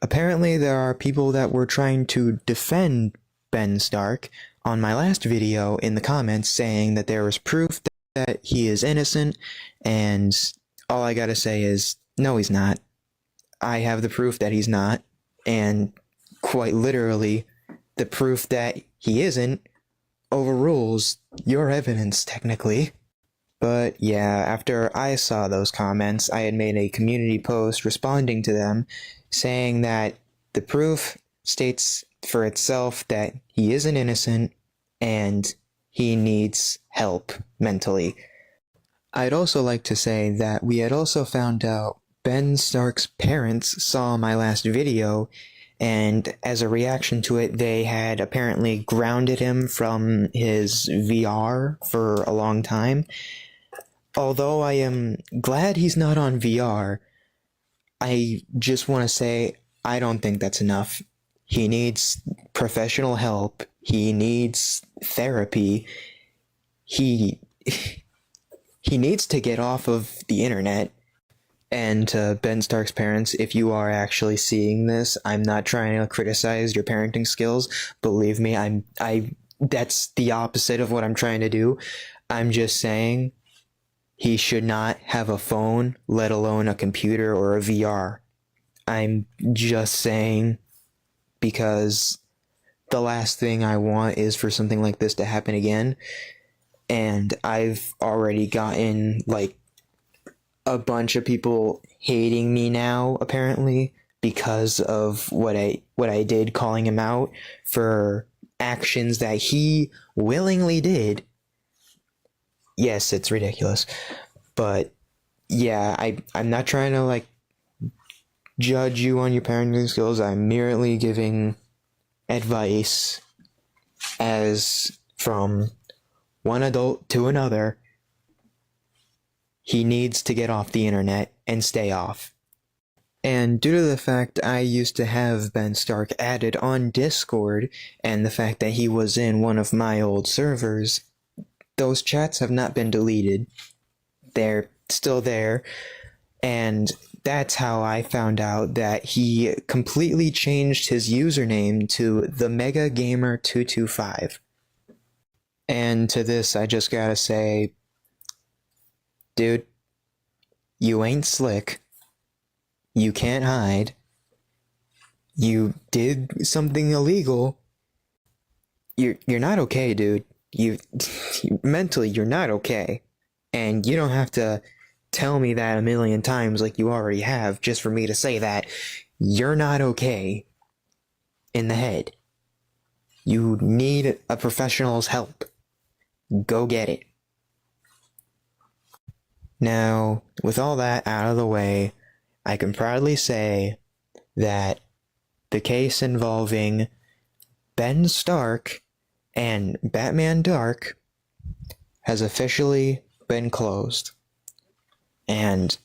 apparently there are people that were trying to defend Ben Stark on my last video in the comments, saying that there was proof that he is innocent, and all I gotta say is, no, he's not. I have the proof that he's not, and quite literally, the proof that he isn't overrules your evidence, technically. But yeah, after I saw those comments, I had made a community post responding to them, saying that the proof states for itself that he isn't innocent and he needs help mentally. I'd also like to say that we had also found out Ben Stark's parents saw my last video, and as a reaction to it, they had apparently grounded him from his VR for a long time. Although I am glad he's not on VR, I just want to say I don't think that's enough. He needs professional help. He needs therapy. He needs to get off of the internet. And to Ben Stark's parents, if you are actually seeing this, I'm not trying to criticize your parenting skills. Believe me, that's the opposite of what I'm trying to do. I'm just saying he should not have a phone, let alone a computer or a VR. I'm just saying, because the last thing I want is for something like this to happen again. And I've already gotten like a bunch of people hating me now, apparently, because of what I did, calling him out for actions that he willingly did. Yes, it's ridiculous. But yeah, I'm not trying to like judge you on your parenting skills. I'm merely giving advice as from one adult to another. He needs to get off the internet and stay off. And due to the fact I used to have Ben Stark added on Discord, and the fact that he was in one of my old servers, those chats have not been deleted. They're still there, and that's how I found out that he completely changed his username to the Mega Gamer 225. And to this, I just gotta say, dude, you ain't slick. You can't hide. You did something illegal. You're not okay, dude. Mentally, you're not okay. And you don't have to tell me that a million times like you already have just for me to say that you're not okay in the head. You need a professional's help. Go get it. Now, with all that out of the way, I can proudly say that the case involving Ben Stark and Batman Dark has officially been closed. And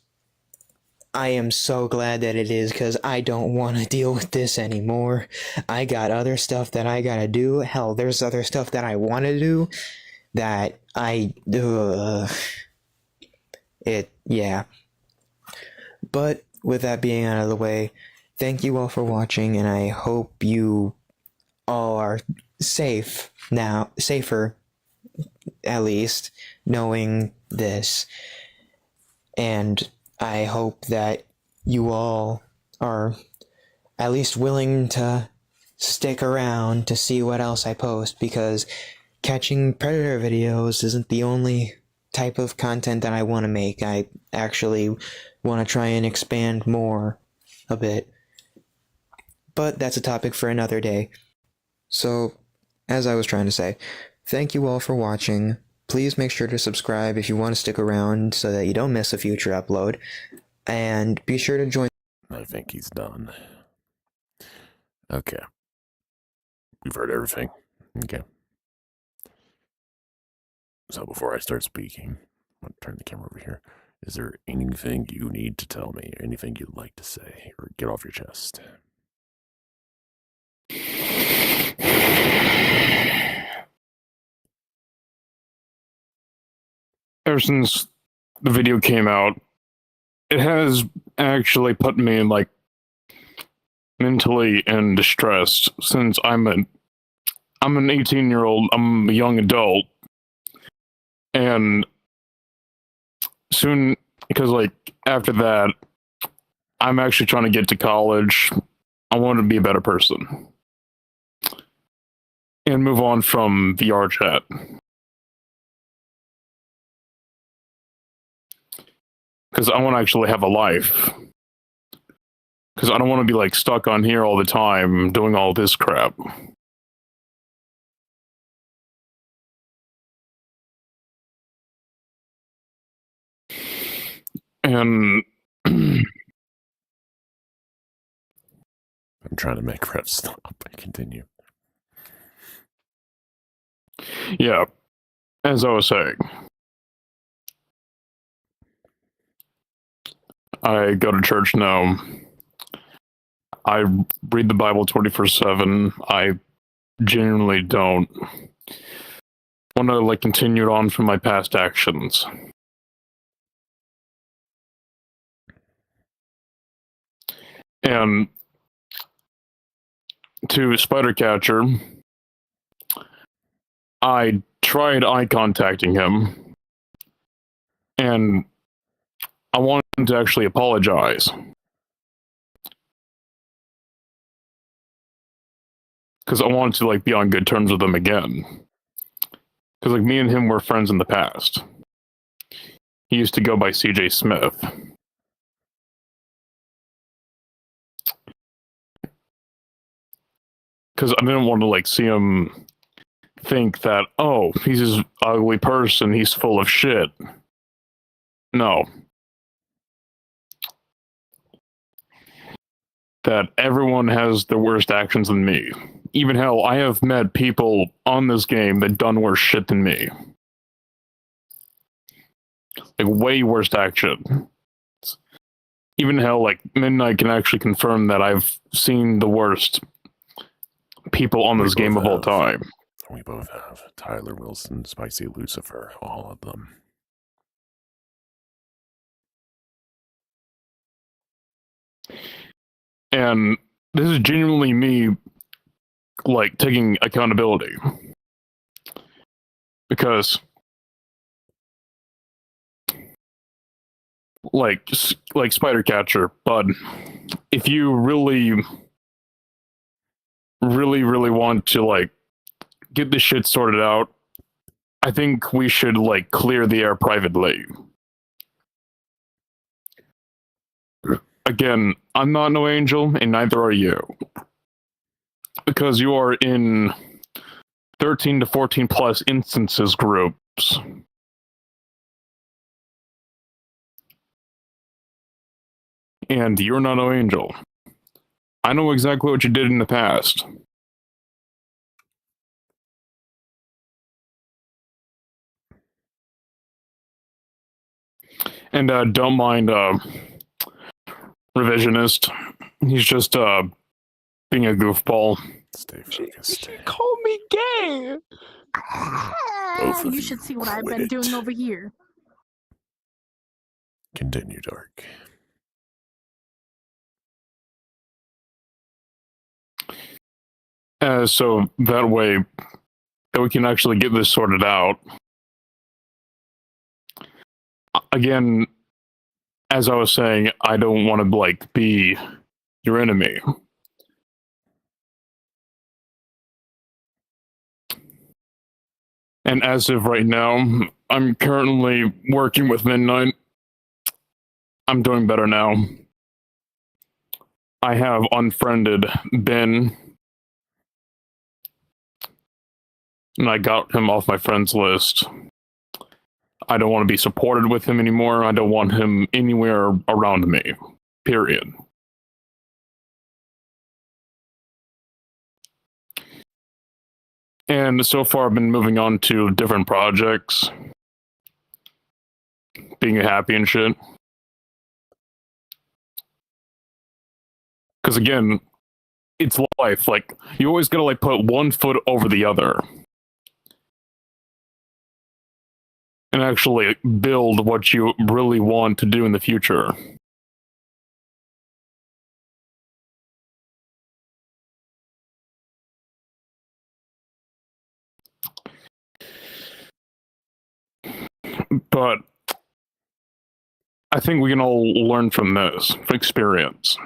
I am so glad that it is, because I don't want to deal with this anymore. I got other stuff that I gotta do. Hell, there's other stuff that I want to do that yeah. But with that being out of the way, thank you all for watching, and I hope you all are safe now, safer at least, knowing this. And I hope that you all are at least willing to stick around to see what else I post, because catching predator videos isn't the only type of content that I want to make. I actually want to try and expand more a bit. But that's a topic for another day. So, as I was trying to say, thank you all for watching. Please make sure to subscribe if you want to stick around so that you don't miss a future upload. And be sure to join. I think he's done. Okay. We've heard everything. Okay. So before I start speaking, I'm going to turn the camera over here. Is there anything you need to tell me? Anything you'd like to say or get off your chest? Ever since the video came out, it has actually put me like mentally in distress, since I'm an 18-year-old, I'm a young adult, and soon, because like after that, I'm actually trying to get to college. I want to be a better person and move on from VR chat. Because I want to actually have a life. Because I don't want to be like stuck on here all the time doing all this crap. And I'm trying to make Rev stop. Continue. yeah, as I was saying, I go to church now. I read the Bible 24/7. I genuinely don't want to like continue on from my past actions. And to Spidercatcher, I tried eye contacting him, and I wanted him to actually apologize. Because I wanted to like be on good terms with him again. Because like me and him were friends in the past. He used to go by CJ Smith. Because I didn't want to like see him think that, oh, he's this ugly person, he's full of shit. No. That everyone has the worst actions than me. Even hell, I have met people on this game that done worse shit than me. Like way worse action. Even hell, like Midnight can actually confirm that I've seen the worst people on this game of all time. We both have. Tyler Wilson, Spicy Lucifer, all of them. And this is genuinely me, like, taking accountability. Because, like Spidercatcher, bud, if you really want to, like, get this shit sorted out, I think we should, like, clear the air privately. Again, I'm not no angel, and neither are you. Because you are in 13 to 14 plus instances groups. And you're not no angel. I know exactly what you did in the past. And don't mind revisionist. He's just being a goofball. Stay focused. Call me gay. Both of You should see what I've quit been it. doing over here. Continue, Dark. So that way that we can actually get this sorted out. Again, as I was saying, I don't want to like be your enemy. And as of right now, I'm currently working with Midnight. I'm doing better now. I have unfriended Ben. And I got him off my friends list. I don't want to be supported with him anymore. I don't want him anywhere around me. Period. And so far, I've been moving on to different projects. Being happy and shit. Because again, it's life. Like, you always gotta like put one foot over the other. And actually build what you really want to do in the future. But I think we can all learn from this, from experience.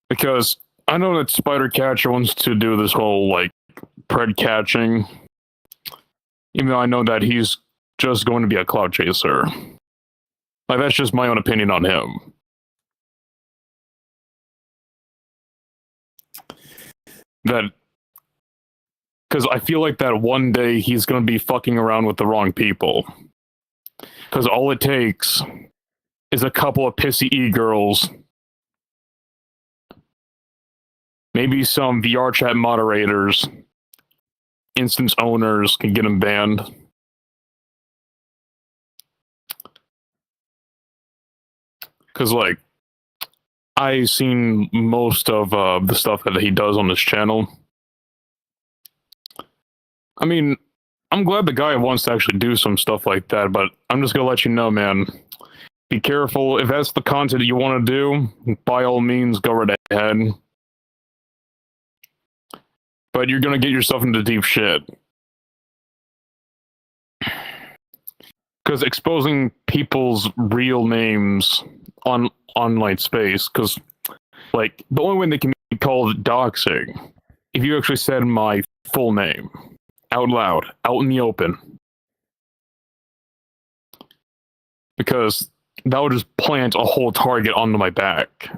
Because I know that Spider-Catcher wants to do this whole, like, pred catching. Even though I know that he's just going to be a cloud chaser. Like, that's just my own opinion on him. That... Because I feel like that one day he's going to be fucking around with the wrong people. Because all it takes is a couple of pissy e-girls, maybe some VR chat moderators, instance owners can get him banned. Because, like, I've seen most of the stuff that he does on his channel. I mean, I'm glad the guy wants to actually do some stuff like that, but I'm just gonna let you know, man. Be careful. If that's the content that you want to do, by all means, go right ahead. But you're gonna get yourself into deep shit. Because exposing people's real names on online space, because, like, the only way they can be called doxing, if you actually said my full name. Out loud, out in the open. Because that would just plant a whole target onto my back.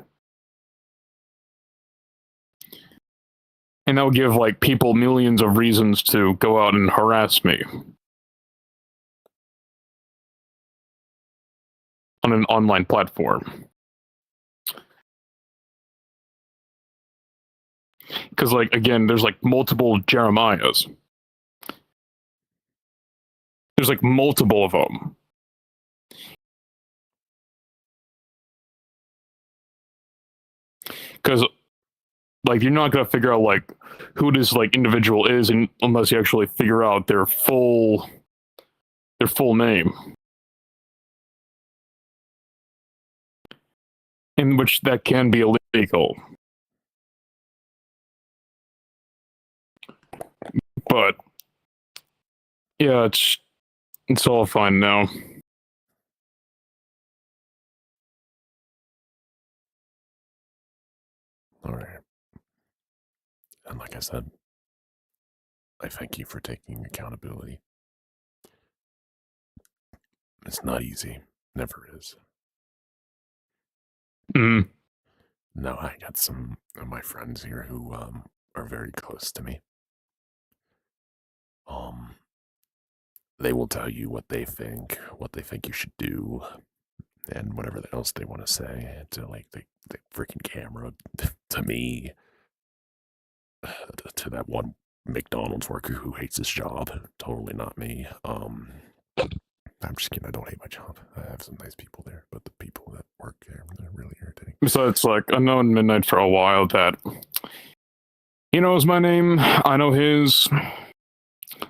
And that would give, like, people millions of reasons to go out and harass me. On an online platform. Because, like, again, there's, like, multiple Jeremiahs. There's, like, multiple of them. Because, like, you're not gonna figure out, like, who this, like, individual is unless you actually figure out their full name. In which that can be illegal. But, yeah, it's all fine now. All right. And like I said, I thank you for taking accountability. It's not easy. Never is. Mm. Now I got some of my friends here who are very close to me. They will tell you what they think you should do, and whatever else they want to say to, like, the freaking camera, to me, to that one McDonald's worker who hates his job. Totally not me. I'm just kidding. I don't hate my job. I have some nice people there, but the people that work there, they're really irritating. Besides, like, I've known Midnight for a while that he knows my name, I know his,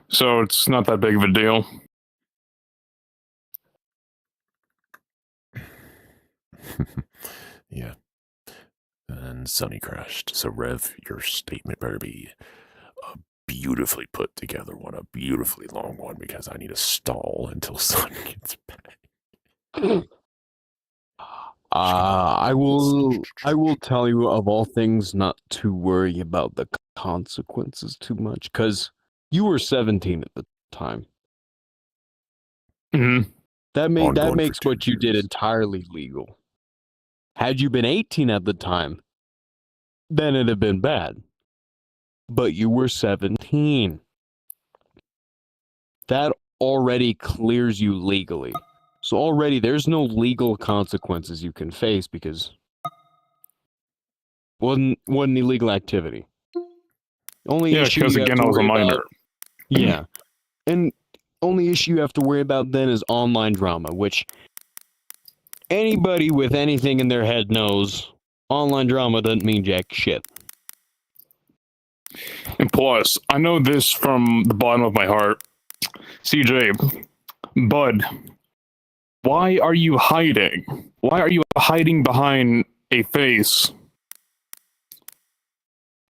so it's not that big of a deal. Yeah. And Sunny crashed. So, Rev, your statement better be a beautifully put together one, a beautifully long one, because I need to stall until Sun gets back. I will tell you, of all things, not to worry about the consequences too much, because you were 17 at the time. Mm-hmm. That Ongoing for makes 2 what you did years. entirely legal. Had you been 18 at the time, then it'd have been bad. But you were 17. That already clears you legally. So already there's no legal consequences you can face because wasn't illegal activity. Only Yeah, issue because you have again, to I was a worry minor. about- Yeah. And only issue you have to worry about then is online drama, which anybody with anything in their head knows online drama doesn't mean jack shit. And plus, I know this from the bottom of my heart. CJ, Bud, why are you hiding? Why are you hiding behind a face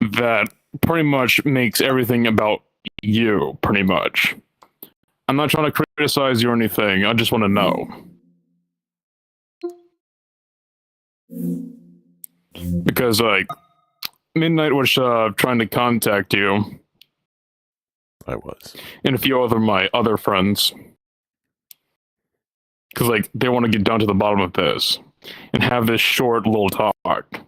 that pretty much makes everything about you, pretty much? I'm not trying to criticize you or anything. I just want to know. Because, like, Midnight was trying to contact you. I was. And a few other my other friends. Because, like, they want to get down to the bottom of this and have this short little talk.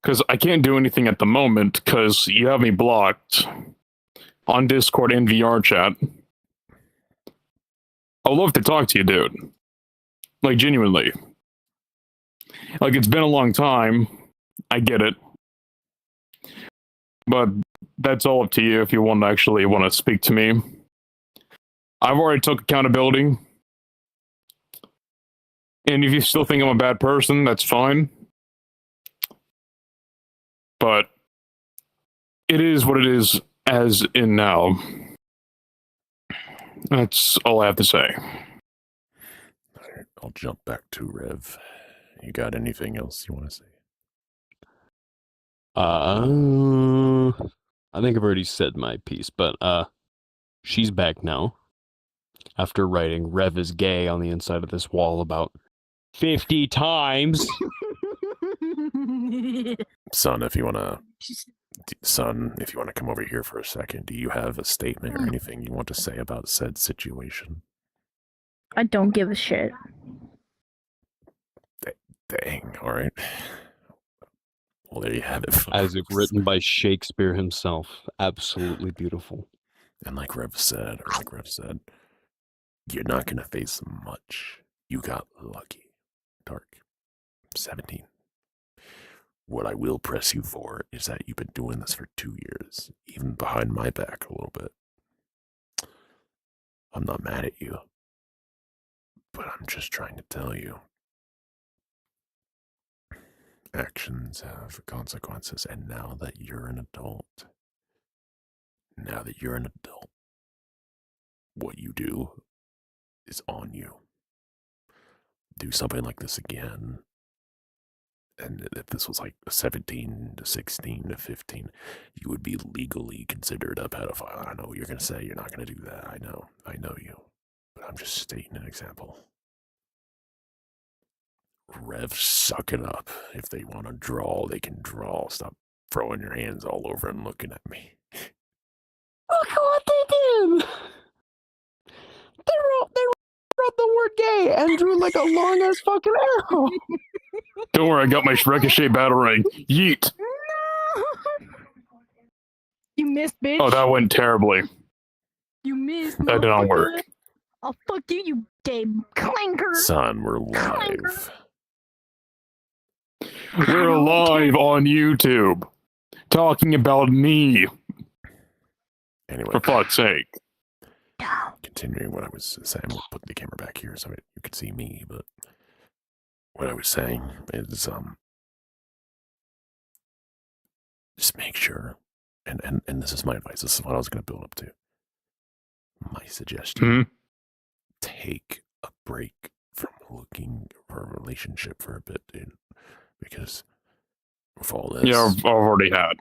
Because I can't do anything at the moment because you have me blocked on Discord and VR chat. I would love to talk to you, dude. Like, genuinely. Like, it's been a long time. I get it. But that's all up to you if you want to speak to me. I've already took accountability. And if you still think I'm a bad person, that's fine. But it is what it is as in now. That's all I have to say. Alright, I'll jump back to Rev. You got anything else you want to say? I think I've already said my piece, but she's back now. After writing Rev is gay on the inside of this wall about 50 times. Son, if you want to come over here for a second, do you have a statement or anything you want to say about said situation? I don't give a shit. Dang, alright. Well, there you have it, As if folks. written by Shakespeare himself. Absolutely beautiful. And like Rev said, you're not gonna face much. You got lucky. Dark. 17. What I will press you for is that you've been doing this for 2 years, even behind my back a little bit. I'm not mad at you, but I'm just trying to tell you. Actions have consequences, and now that you're an adult, what you do is on you. Do something like this again, and if this was like 17 to 16 to 15, you would be legally considered a pedophile. I know what you're going to say. You're not going to do that. I know you. But I'm just stating an example. Rev, suck it up. If they want to draw, they can draw. Stop throwing your hands all over and looking at me. Look what they did! They wrote the word gay and drew like a long ass fucking arrow. Don't worry, I got my ricochet batarang. Yeet! You missed, bitch. Oh, that went terribly. You missed. That did not work. I'll fuck you, you gay clanker. Son, we're live. We're live on YouTube talking about me Anyway, For fuck's sake. continuing what I was saying, we'll put the camera back here so you could see me, but what I was saying is, just make sure, and this is my advice, this is what I was going to build up to. My suggestion, Mhm. take a break from looking for a relationship for a bit, dude, because with all this, Yeah, I've already had.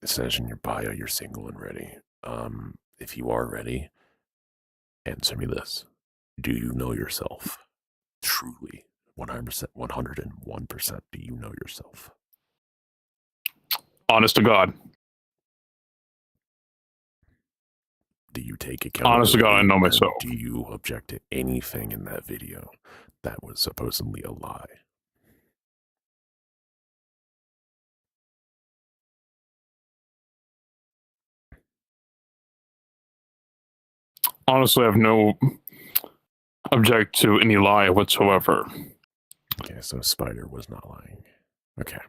it says in your bio you're single and ready. If you are ready, answer me this. Do you know yourself? Truly, 100%, 101%, do you know yourself? Honest to God. Do you take accountability? Honest to God, I know and myself. Do you object to anything in that video that was supposedly a lie? Honestly, I have no object to any lie whatsoever. Okay, so Spider was not lying. Okay.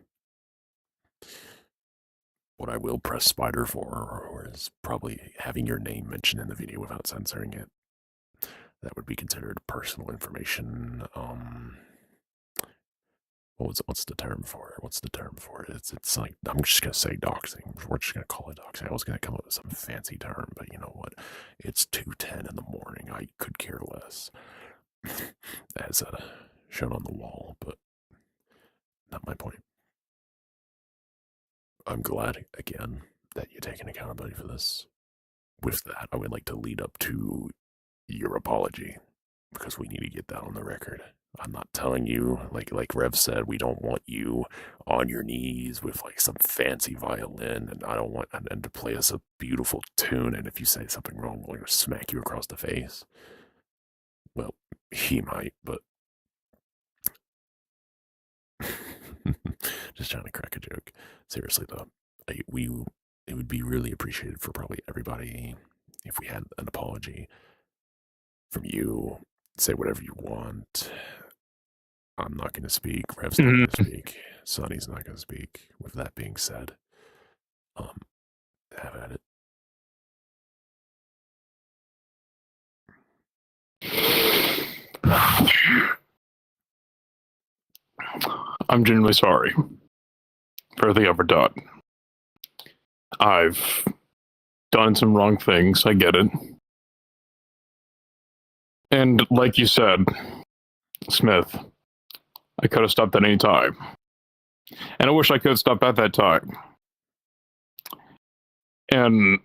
What I will press Spider for is probably having your name mentioned in the video without censoring it. That would be considered personal information. What's the term for it? What's the term for it? It's like, I'm just gonna say doxing. We're just gonna call it doxing. I was gonna come up with some fancy term, but you know what? It's 2:10 in the morning. I could care less. As shown on the wall, but not my point. I'm glad again that you're taking accountability for this. With that, I would like to lead up to your apology, because we need to get that on the record. I'm not telling you, like Rev said, we don't want you on your knees with like some fancy violin, and I don't want and to play us a beautiful tune, and if you say something wrong, we're gonna smack you across the face. Well, he might, but just trying to crack a joke. Seriously though, it would be really appreciated for probably everybody if we had an apology from you. Say whatever you want. I'm not going to speak. Rev's not going to speak. Sonny's not going to speak. With that being said, have at it. I'm genuinely sorry for everything I've ever done. I've done some wrong things, I get it. And like you said, Smith, I could have stopped at any time. And I wish I could have stopped at that time. And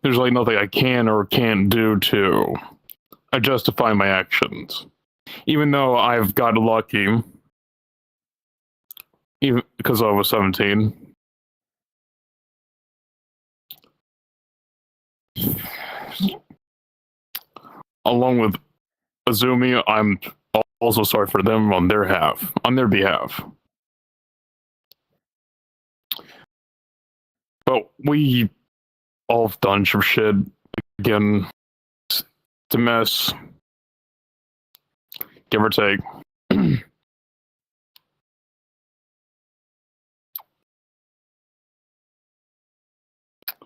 there's like nothing I can or can't do to justify my actions. Even though I've got lucky, even because I was 17. Along with Azumi, I'm also sorry for them on their behalf. But we all have done some shit. Again, it's a mess. Give or take.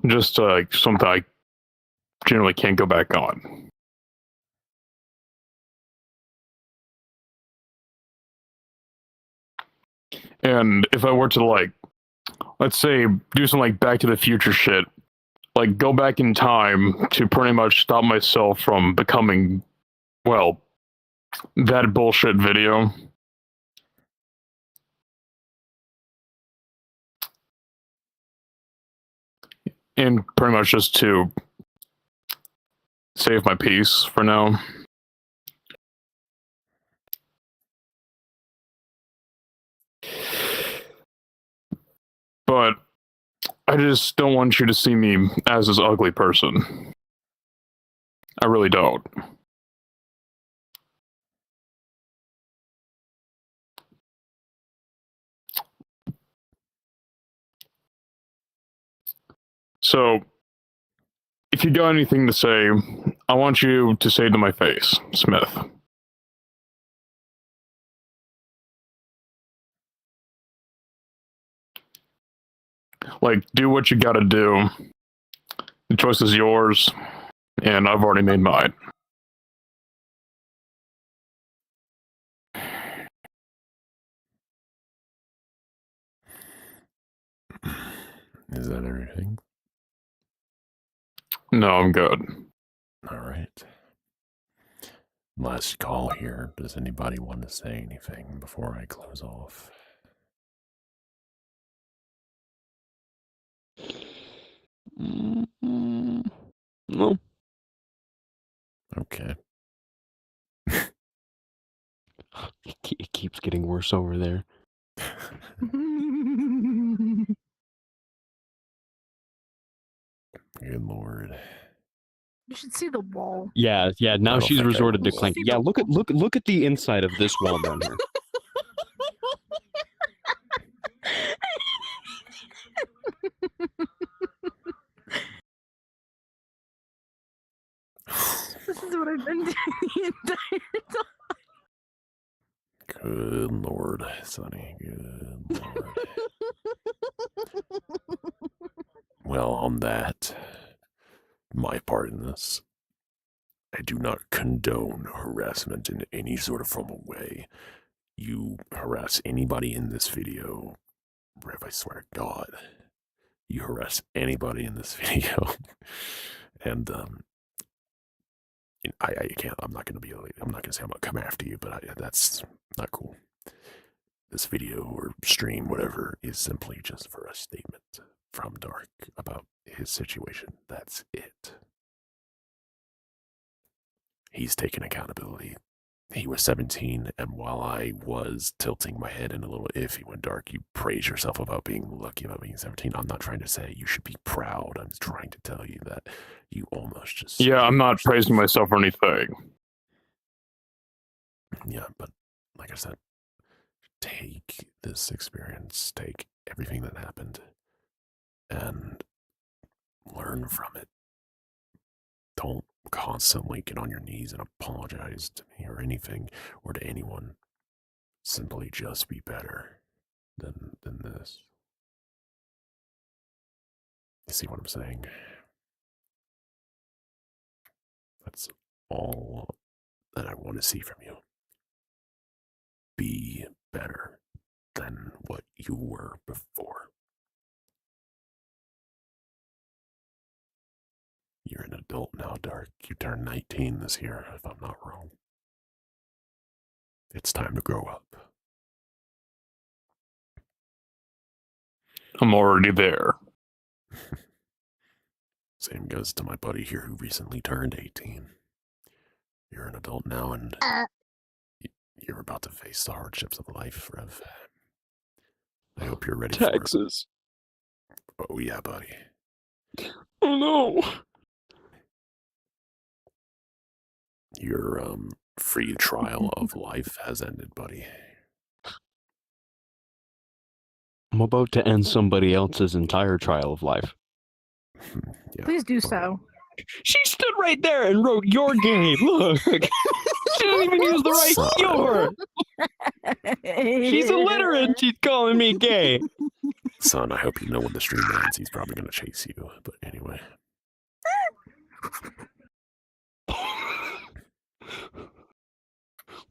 Just something I generally can't go back on. And if I were to let's say do some Back to the Future shit, go back in time to pretty much stop myself from becoming, well, that bullshit video. And pretty much just to save my peace for now. But I just don't want you to see me as this ugly person. I really don't. So, if you got anything to say, I want you to say it to my face, Smith. Like, do what you gotta do. The choice is yours, and I've already made mine. Is that everything? No, I'm good. All right. Last call here. Does anybody want to say anything before I close off? No. Okay. It keeps getting worse over there. Good lord. You should see the wall. Yeah. Now don't she's think I resorted to will. clank. Yeah, look at the inside of this wall down here. This is what I've been doing the entire time. Good lord, Sonny. Good lord. Well, on that, my part in this, I do not condone harassment in any sort of formal way. You harass anybody in this video, Rev, I swear to God, you harass anybody in this video, and I can't. I'm not gonna say I'm gonna come after you, but that's not cool. This video or stream, whatever, is simply just for a statement from Dark about his situation. That's it. He's taken accountability. He was 17, and while I was tilting my head and a little iffy when Dark, you praise yourself about being lucky about being 17. I'm not trying to say you should be proud. I'm trying to tell you that you almost just... Yeah, I'm not praising myself or anything. Yeah, but like I said, take this experience, take everything that happened, and learn from it. Don't constantly get on your knees and apologize to me or anything, or to anyone. Simply just be better than this. You see what I'm saying? That's all that I want to see from you. Be better than what you were before. You're an adult now, Dark. You turn 19 this year, if I'm not wrong. It's time to grow up. I'm already there. Same goes to my buddy here who recently turned 18. You're an adult now, and you're about to face the hardships of life, Rev. I hope you're ready for it. Texas. Oh yeah, buddy. Oh no. Your free trial of life has ended, buddy. I'm about to end somebody else's entire trial of life. Yeah. Please do so. She stood right there and wrote your game. Look. She didn't even use the right Son. your. She's illiterate. She's calling me gay. Son, I hope you know when the stream ends, he's probably going to chase you. But anyway.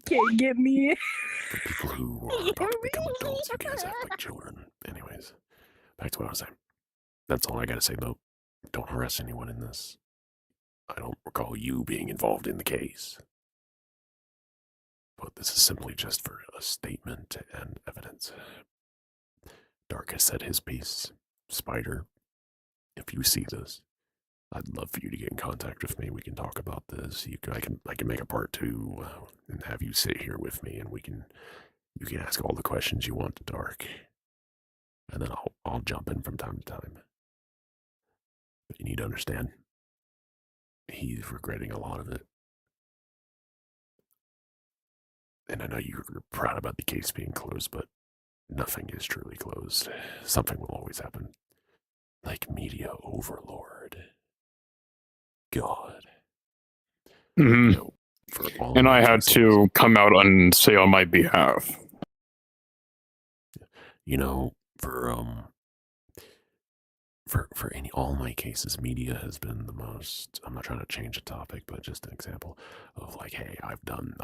Can't get me. For people who are about to become adults, you guys act like children. Anyways, back to what I was saying. That's all I gotta say, though. Don't harass anyone in this. I don't recall you being involved in the case. But this is simply just for a statement and evidence. Dark has said his piece. Spider, if you see this, I'd love for you to get in contact with me. We can talk about this. I can make a part 2 and have you sit here with me, and you can ask all the questions you want to Dark, and then I'll jump in from time to time. But you need to understand, he's regretting a lot of it, and I know you're proud about the case being closed, but nothing is truly closed. Something will always happen, like media overlord. God. Mhm. You know, for all And I had reasons, to come out and say on my behalf. you know, for for all my cases, media has been the most. I'm not trying to change the topic, but just an example of like, hey, I've done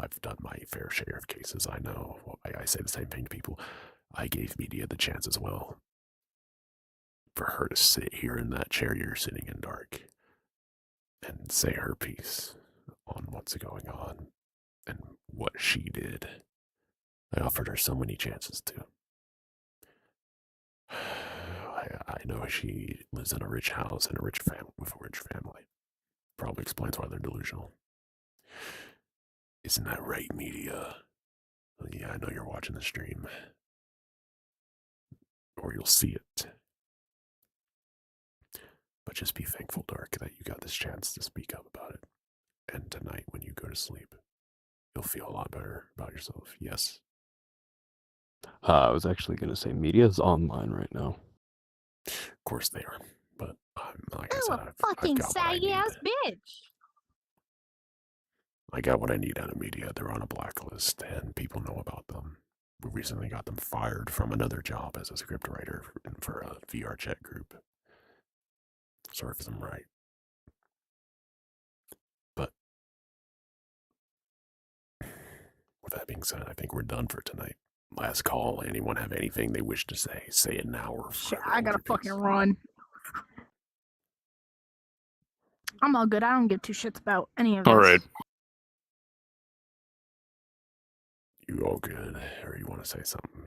my fair share of cases. I know. I say the same thing to people. I gave media the chance as well. For her to sit here in that chair you're sitting in, Dark, and say her piece on what's going on and what she did. I offered her so many chances to. I know she lives in a rich house and a rich family with a rich family. Probably explains why they're delusional. Isn't that right, media? Yeah, I know you're watching the stream. Or you'll see it. But just be thankful, Dark, that you got this chance to speak up about it. And tonight, when you go to sleep, you'll feel a lot better about yourself. Yes. I was actually going to say media's online right now. Of course they are. But like I You said, a I've fucking got what I saggy need. ass bitch. I got what I need out of media. They're on a blacklist, and people know about them. We recently got them fired from another job as a scriptwriter for a VR chat group. Serves them right. But with that being said, I think we're done for tonight. Last call. Anyone have anything they wish to say? Say it now or Shit, forever I hold gotta your fucking peace. run. I'm all good. I don't give two shits about any of this. All right. You all good? Or you want to say something?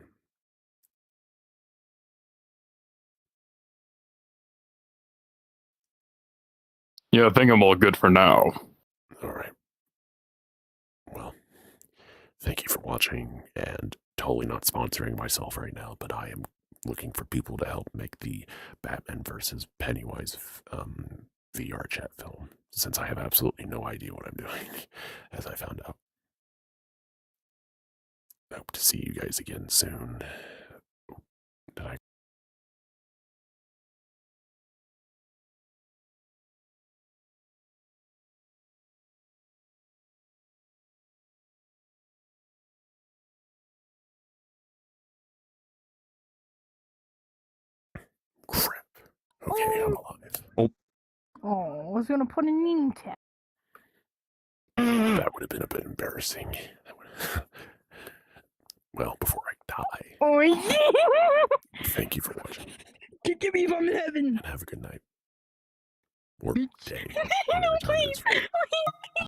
Yeah, I think I'm all good for now. All right. Well, thank you for watching, and totally not sponsoring myself right now, but I am looking for people to help make the Batman versus Pennywise VR chat film, since I have absolutely no idea what I'm doing, as I found out. I hope to see you guys again soon. Did I crap? Okay, I'm alive. Oh, I was gonna put an name tag. That would have been a bit embarrassing. Well, before I die. Oh yeah! Thank you for watching, Give me from heaven. and have a good night. Or Bitch. day. No, whatever time it is please. for you.